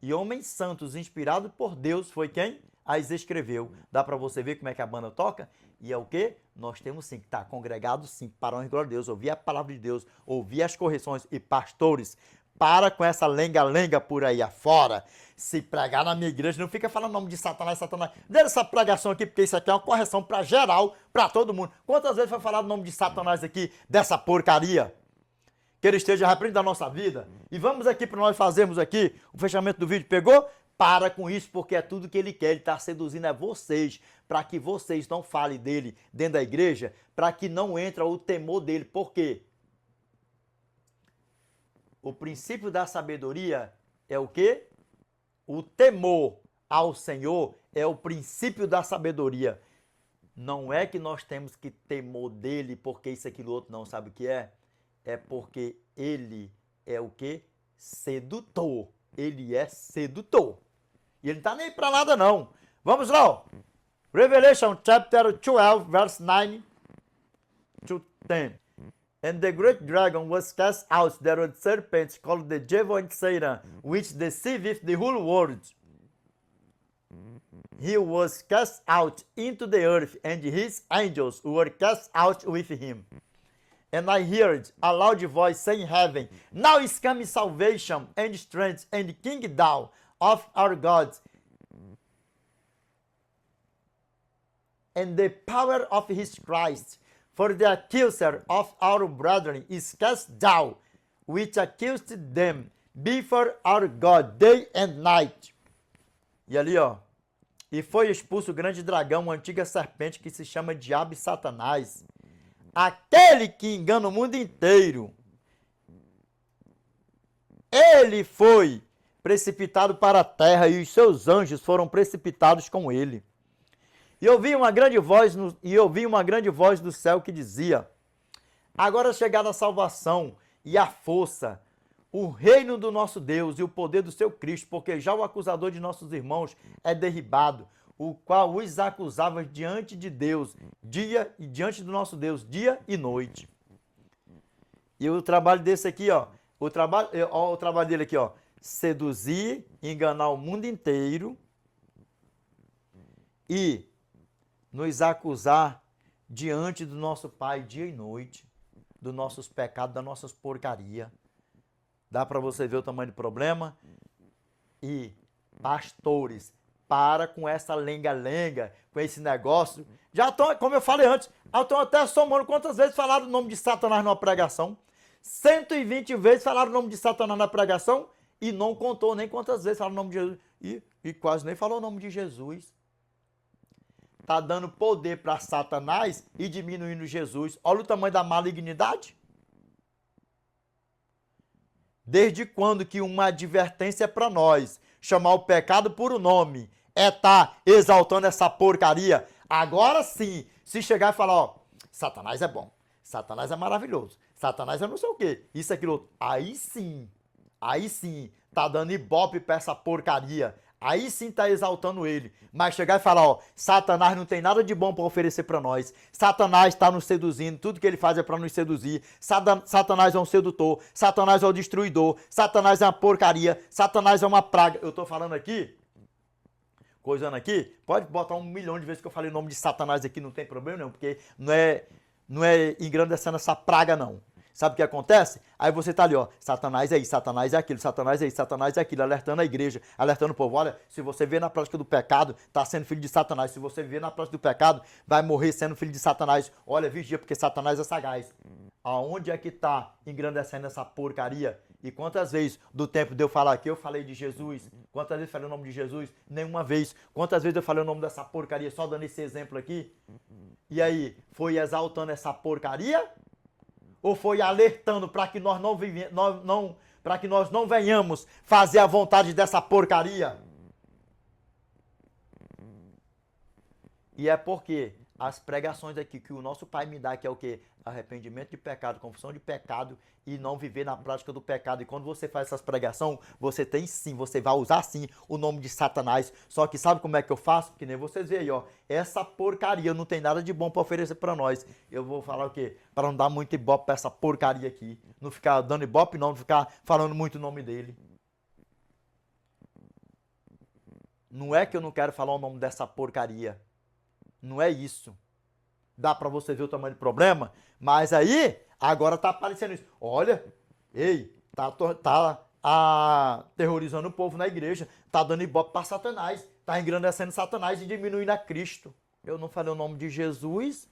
E homens santos inspirados por Deus foi quem as escreveu. Dá para você ver como é que a banda toca? E é o quê? Nós temos sim que estar congregados sim, para a honra e glória de Deus, ouvir a palavra de Deus, ouvir as correções. E pastores, para com essa lenga-lenga por aí afora. Se pregar na minha igreja, não fica falando o nome de Satanás, Satanás. Deixa essa pregação aqui, porque isso aqui é uma correção para geral, para todo mundo. Quantas vezes foi falado o nome de Satanás aqui, dessa porcaria? Que ele esteja repreendendo a nossa vida. E vamos aqui para nós fazermos aqui o fechamento do vídeo. Pegou? Para com isso, porque é tudo que ele quer. Ele está seduzindo a vocês, para que vocês não falem dele dentro da igreja, para que não entre o temor dele. Por quê? O princípio da sabedoria é o quê? O temor ao Senhor é o princípio da sabedoria. Não é que nós temos que temor dele porque isso, aquilo, outro, não sabe o que é? É porque ele é o quê? Sedutor. Ele é sedutor. E ele não está nem para nada, não. Vamos lá, ó. Revelation chapter 12, verse 9 to 10. And the great dragon was cast out, there was serpent called the devil and Satan, which deceiveth the whole world. He was cast out into the earth, and his angels were cast out with him. And I heard a loud voice saying in heaven, now is coming salvation and strength and kingdom of our God, and the power of his Christ. For the accuser of our brethren is cast down, which accused them before our God day and night. E ali, ó. E foi expulso o grande dragão, uma antiga serpente que se chama Diabo e Satanás, aquele que engana o mundo inteiro. Ele foi precipitado para a terra e os seus anjos foram precipitados com ele. E ouvi uma grande voz do céu que dizia: agora é chegada a salvação e a força, o reino do nosso Deus e o poder do seu Cristo, porque já o acusador de nossos irmãos é derribado, o qual os acusava diante de Deus, diante do nosso Deus, dia e noite. E o trabalho desse aqui, ó, o trabalho dele aqui, ó, seduzir, enganar o mundo inteiro e nos acusar diante do nosso Pai dia e noite, dos nossos pecados, das nossas porcarias. Dá para você ver o tamanho do problema? E, pastores, para com essa lenga-lenga, com esse negócio. Já estão, como eu falei antes, estão até somando quantas vezes falaram o nome de Satanás numa pregação. 120 vezes falaram o nome de Satanás na pregação e não contou nem quantas vezes falaram o nome de Jesus. E quase nem falou o nome de Jesus. Está dando poder para Satanás e diminuindo Jesus. Olha o tamanho da malignidade. Desde quando que uma advertência para nós, chamar o pecado por um nome, é estar exaltando essa porcaria. Agora sim, se chegar e falar, ó, Satanás é bom, Satanás é maravilhoso, Satanás é não sei o quê, isso, aquilo, outro. Aí sim, tá dando ibope pra essa porcaria. Aí sim tá exaltando ele. Mas chegar e falar, ó, Satanás não tem nada de bom para oferecer para nós. Satanás está nos seduzindo, tudo que ele faz é para nos seduzir. Satanás é um sedutor, Satanás é um destruidor, Satanás é uma porcaria, Satanás é uma praga. Eu tô falando aqui, coisando aqui, pode botar 1 milhão de vezes que eu falei o nome de Satanás aqui, não tem problema não, porque não é engrandecendo essa praga não. Sabe o que acontece? Aí você tá ali, ó, Satanás é isso, Satanás é aquilo, Satanás é isso, Satanás é aquilo, alertando a igreja, alertando o povo. Olha, se você viver na prática do pecado, tá sendo filho de Satanás. Se você viver na prática do pecado, vai morrer sendo filho de Satanás. Olha, vigia, porque Satanás é sagaz. Aonde é que tá engrandecendo essa porcaria? E quantas vezes do tempo de eu falar aqui, eu falei de Jesus? Quantas vezes eu falei o nome de Jesus? Nenhuma vez. Quantas vezes eu falei o nome dessa porcaria? Só dando esse exemplo aqui. E aí, foi exaltando essa porcaria? Ou foi alertando para que nós para que nós não venhamos fazer a vontade dessa porcaria? E é porque as pregações aqui que o nosso Pai me dá, que é o quê? Arrependimento de pecado, confissão de pecado e não viver na prática do pecado. E quando você faz essas pregações, você tem sim, você vai usar sim o nome de Satanás. Só que sabe como é que eu faço? Que nem vocês veem aí, ó. Essa porcaria não tem nada de bom para oferecer para nós. Eu vou falar o quê? Para não dar muito ibope para essa porcaria aqui. Não ficar dando ibope não ficar falando muito o nome dele. Não é que eu não quero falar o nome dessa porcaria. Não é isso. Dá pra você ver o tamanho do problema? Mas aí, agora tá aparecendo isso. Olha, ei, tá aterrorizando o povo na igreja. Tá dando ibope pra Satanás. Tá engrandecendo Satanás e diminuindo a Cristo. Eu não falei o nome de Jesus.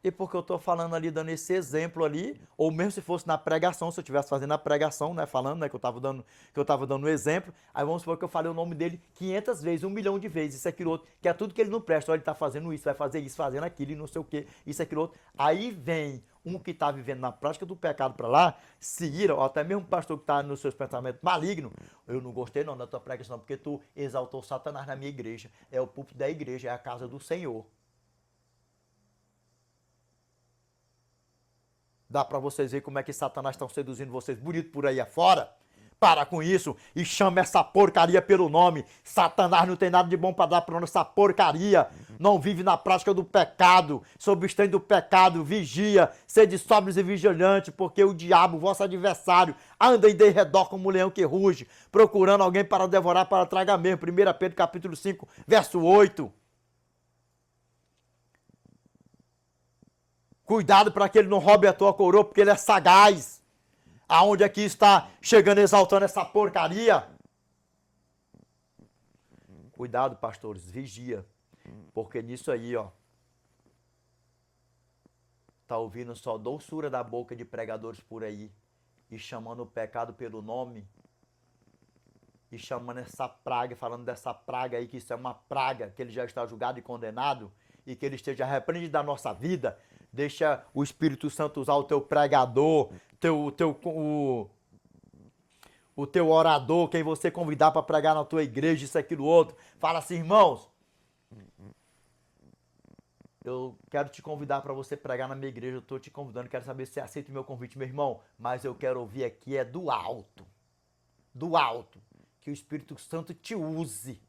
E porque eu tô falando ali, dando esse exemplo ali, ou mesmo se fosse na pregação, se eu estivesse fazendo a pregação, né, falando, né, que eu tava dando um exemplo, aí vamos supor que eu falei o nome dele 500 vezes, 1 milhão de vezes, isso, aquilo, outro, que é tudo que ele não presta, olha, ele tá fazendo isso, vai fazer isso, fazendo aquilo e não sei o que, isso, aquilo, outro. Aí vem um que tá vivendo na prática do pecado para lá, se ira, ou até mesmo um pastor que tá nos seus pensamentos malignos, eu não gostei não da tua pregação, porque tu exaltou Satanás na minha igreja, é o púlpito da igreja, é a casa do Senhor. Dá para vocês verem como é que Satanás está seduzindo vocês bonito por aí afora? Para com isso e chama essa porcaria pelo nome. Satanás não tem nada de bom para dar para nós, essa porcaria. Não vive na prática do pecado, se abstém do pecado, vigia, sede sóbrios e vigilantes, porque o diabo, vosso adversário, anda em derredor como um leão que ruge, procurando alguém para devorar, para tragar mesmo. 1 Pedro capítulo 5, verso 8. Cuidado para que ele não roube a tua coroa, porque ele é sagaz. Aonde aqui está chegando exaltando essa porcaria? Cuidado, pastores, vigia. Porque nisso aí, ó, tá ouvindo só doçura da boca de pregadores por aí. E chamando o pecado pelo nome. E chamando essa praga, falando dessa praga aí, que isso é uma praga, que ele já está julgado e condenado. E que ele esteja repreendido da nossa vida. Deixa o Espírito Santo usar o teu pregador, o teu orador, quem você convidar para pregar na tua igreja, isso, aquilo, outro. Fala assim, irmãos, eu quero te convidar para você pregar na minha igreja, eu estou te convidando, quero saber se você aceita o meu convite, meu irmão, mas eu quero ouvir aqui é do alto, que o Espírito Santo te use,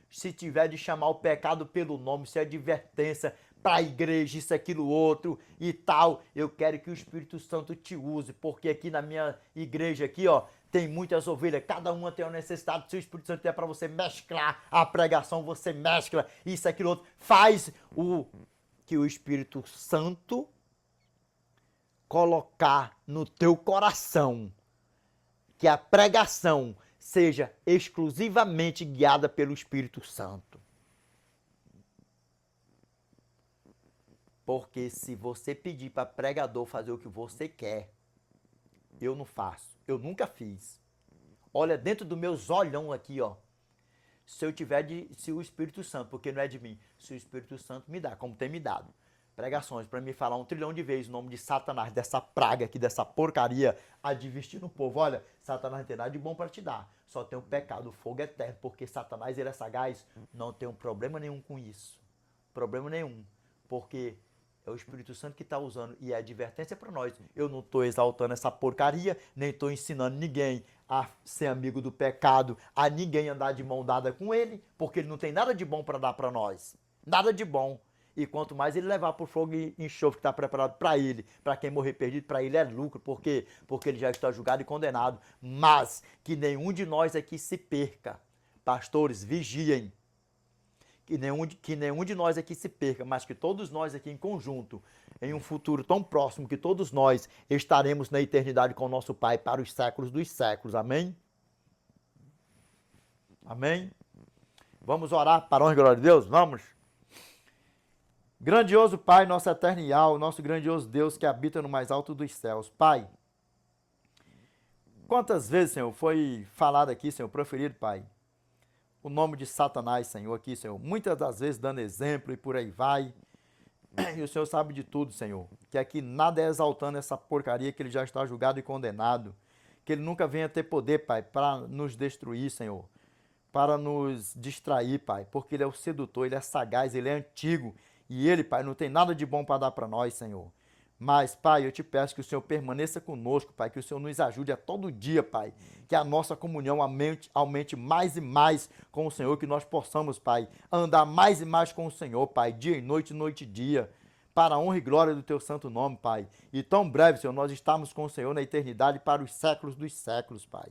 se tiver de chamar o pecado pelo nome, se é advertência para a igreja, isso, aquilo, outro e tal, eu quero que o Espírito Santo te use, porque aqui na minha igreja aqui, ó, tem muitas ovelhas, cada uma tem uma necessidade, se o Espírito Santo é para você mesclar a pregação, você mescla isso, aquilo, outro, faz que o Espírito Santo colocar no teu coração que a pregação seja exclusivamente guiada pelo Espírito Santo. Porque se você pedir para pregador fazer o que você quer, eu não faço, eu nunca fiz. Olha, dentro dos meus olhão aqui, ó, se o Espírito Santo, porque não é de mim, se o Espírito Santo me dá, como tem me dado, pregações para me falar 1 trilhão de vezes o nome de Satanás, dessa praga aqui, dessa porcaria, advertindo o povo. Olha, Satanás não tem nada de bom para te dar, só tem o pecado, o fogo eterno, porque Satanás, ele é sagaz, não tem um problema nenhum com isso. Problema nenhum, porque é o Espírito Santo que está usando e é advertência para nós. Eu não estou exaltando essa porcaria, nem estou ensinando ninguém a ser amigo do pecado, a ninguém andar de mão dada com ele, porque ele não tem nada de bom para dar para nós. Nada de bom. E quanto mais ele levar para o fogo e enxofre que está preparado para ele, para quem morrer perdido, para ele é lucro. Por quê? Porque ele já está julgado e condenado. Mas que nenhum de nós aqui se perca. Pastores, vigiem. Que nenhum de nós aqui se perca, mas que todos nós aqui em conjunto, em um futuro tão próximo, que todos nós estaremos na eternidade com o nosso Pai para os séculos dos séculos. Amém? Amém? Vamos orar para a honra e glória de Deus? Vamos? Grandioso Pai, nosso eterno Yahweh, nosso grandioso Deus que habita no mais alto dos céus. Pai, quantas vezes, Senhor, foi falado aqui, Senhor, proferido, Pai, o nome de Satanás, Senhor, aqui, Senhor, muitas das vezes dando exemplo e por aí vai. E o Senhor sabe de tudo, Senhor, que aqui nada é exaltando essa porcaria, que ele já está julgado e condenado, que ele nunca venha ter poder, Pai, para nos destruir, Senhor, para nos distrair, Pai, porque ele é o sedutor, ele é sagaz, ele é antigo, e ele, Pai, não tem nada de bom para dar para nós, Senhor. Mas, Pai, eu te peço que o Senhor permaneça conosco, Pai, que o Senhor nos ajude a todo dia, Pai, que a nossa comunhão aumente mais e mais com o Senhor, que nós possamos, Pai, andar mais e mais com o Senhor, Pai, dia e noite e dia, para a honra e glória do Teu santo nome, Pai. E tão breve, Senhor, nós estamos com o Senhor na eternidade para os séculos dos séculos, Pai.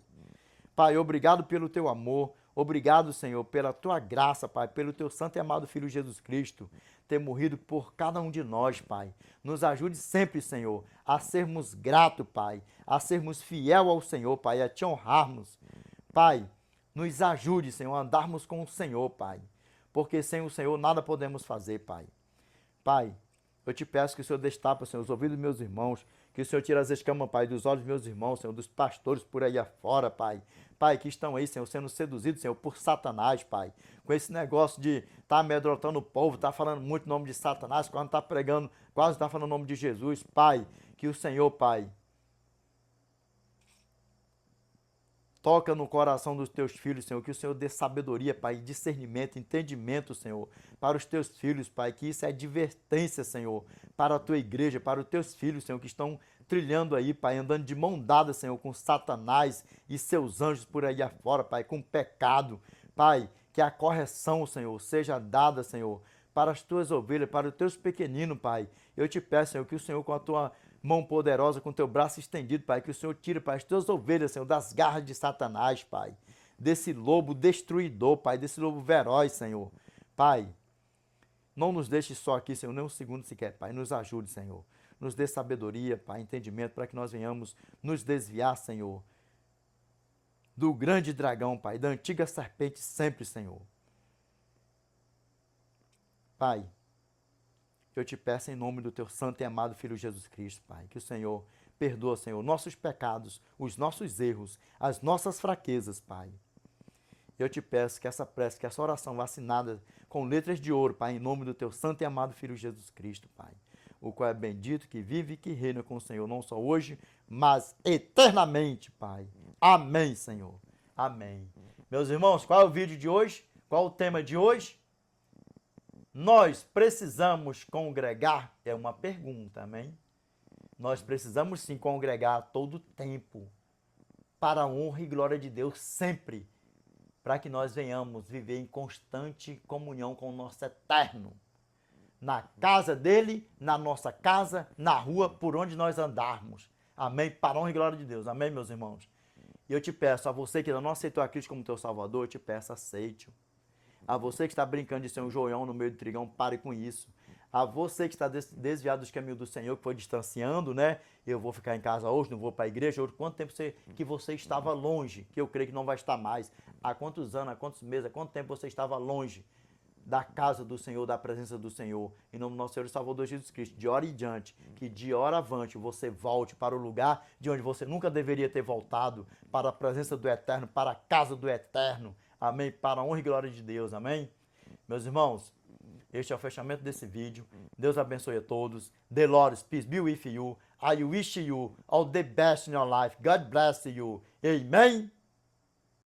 Pai, obrigado pelo Teu amor, obrigado, Senhor, pela Tua graça, Pai, pelo Teu santo e amado Filho Jesus Cristo, ter morrido por cada um de nós, Pai. Nos ajude sempre, Senhor, a sermos gratos, Pai, a sermos fiel ao Senhor, Pai, a Te honrarmos. Pai, nos ajude, Senhor, a andarmos com o Senhor, Pai, porque sem o Senhor nada podemos fazer, Pai. Pai, eu te peço que o Senhor destapa, Senhor, os ouvidos dos meus irmãos, que o Senhor tire as escamas, Pai, dos olhos dos meus irmãos, Senhor, dos pastores por aí afora, Pai. Pai, que estão aí, Senhor, sendo seduzidos, Senhor, por Satanás, Pai. Com esse negócio de estar amedrontando o povo, estar falando muito o nome de Satanás, quando está pregando, quase está falando o nome de Jesus. Pai, que o Senhor, Pai, toca no coração dos teus filhos, Senhor, que o Senhor dê sabedoria, Pai, discernimento, entendimento, Senhor, para os teus filhos, Pai, que isso é advertência, Senhor, para a tua igreja, para os teus filhos, Senhor, que estão trilhando aí, Pai, andando de mão dada, Senhor, com Satanás e seus anjos por aí afora, Pai, com pecado. Pai, que a correção, Senhor, seja dada, Senhor, para as tuas ovelhas, para os teus pequeninos, Pai. Eu te peço, Senhor, que o Senhor, com a tua mão poderosa, com o teu braço estendido, Pai, que o Senhor tire, Pai, as tuas ovelhas, Senhor, das garras de Satanás, Pai, desse lobo destruidor, Pai, desse lobo feroz, Senhor. Pai, não nos deixe só aqui, Senhor, nem um segundo sequer, Pai, nos ajude, Senhor. Nos dê sabedoria, Pai, entendimento, para que nós venhamos nos desviar, Senhor, do grande dragão, Pai, da antiga serpente sempre, Senhor. Pai, eu te peço em nome do teu santo e amado Filho Jesus Cristo, Pai, que o Senhor perdoa, Senhor, nossos pecados, os nossos erros, as nossas fraquezas, Pai. Eu te peço que essa prece, que essa oração vacinada com letras de ouro, Pai, em nome do teu santo e amado Filho Jesus Cristo, Pai, o qual é bendito, que vive e que reina com o Senhor, não só hoje, mas eternamente, Pai. Amém, Senhor. Amém. Meus irmãos, qual é o vídeo de hoje? Qual o tema de hoje? Nós precisamos congregar? É uma pergunta, amém? Nós precisamos sim congregar a todo tempo, para a honra e glória de Deus sempre, para que nós venhamos viver em constante comunhão com o nosso Eterno. Na casa dele, na nossa casa, na rua, por onde nós andarmos. Amém? Para a honra e glória de Deus. Amém, meus irmãos? E eu te peço, a você que ainda não aceitou a Cristo como teu Salvador, eu te peço, aceite-o. A você que está brincando de ser um joião no meio do trigão, pare com isso. A você que está desviado dos caminhos do Senhor, que foi distanciando, né? Eu vou ficar em casa hoje, não vou para a igreja hoje. Quanto tempo que você estava longe, que eu creio que não vai estar mais. Há quantos anos, há quantos meses, há quanto tempo você estava longe da casa do Senhor, da presença do Senhor, em nome do nosso Senhor e Salvador Jesus Cristo, de hora em diante, que de hora avante você volte para o lugar de onde você nunca deveria ter voltado, para a presença do Eterno, para a casa do Eterno, amém, para a honra e glória de Deus, amém? Meus irmãos, Este é o fechamento desse vídeo. Deus abençoe a todos. The Lord's peace be with you. I wish you all the best in your life. God bless you. Amen.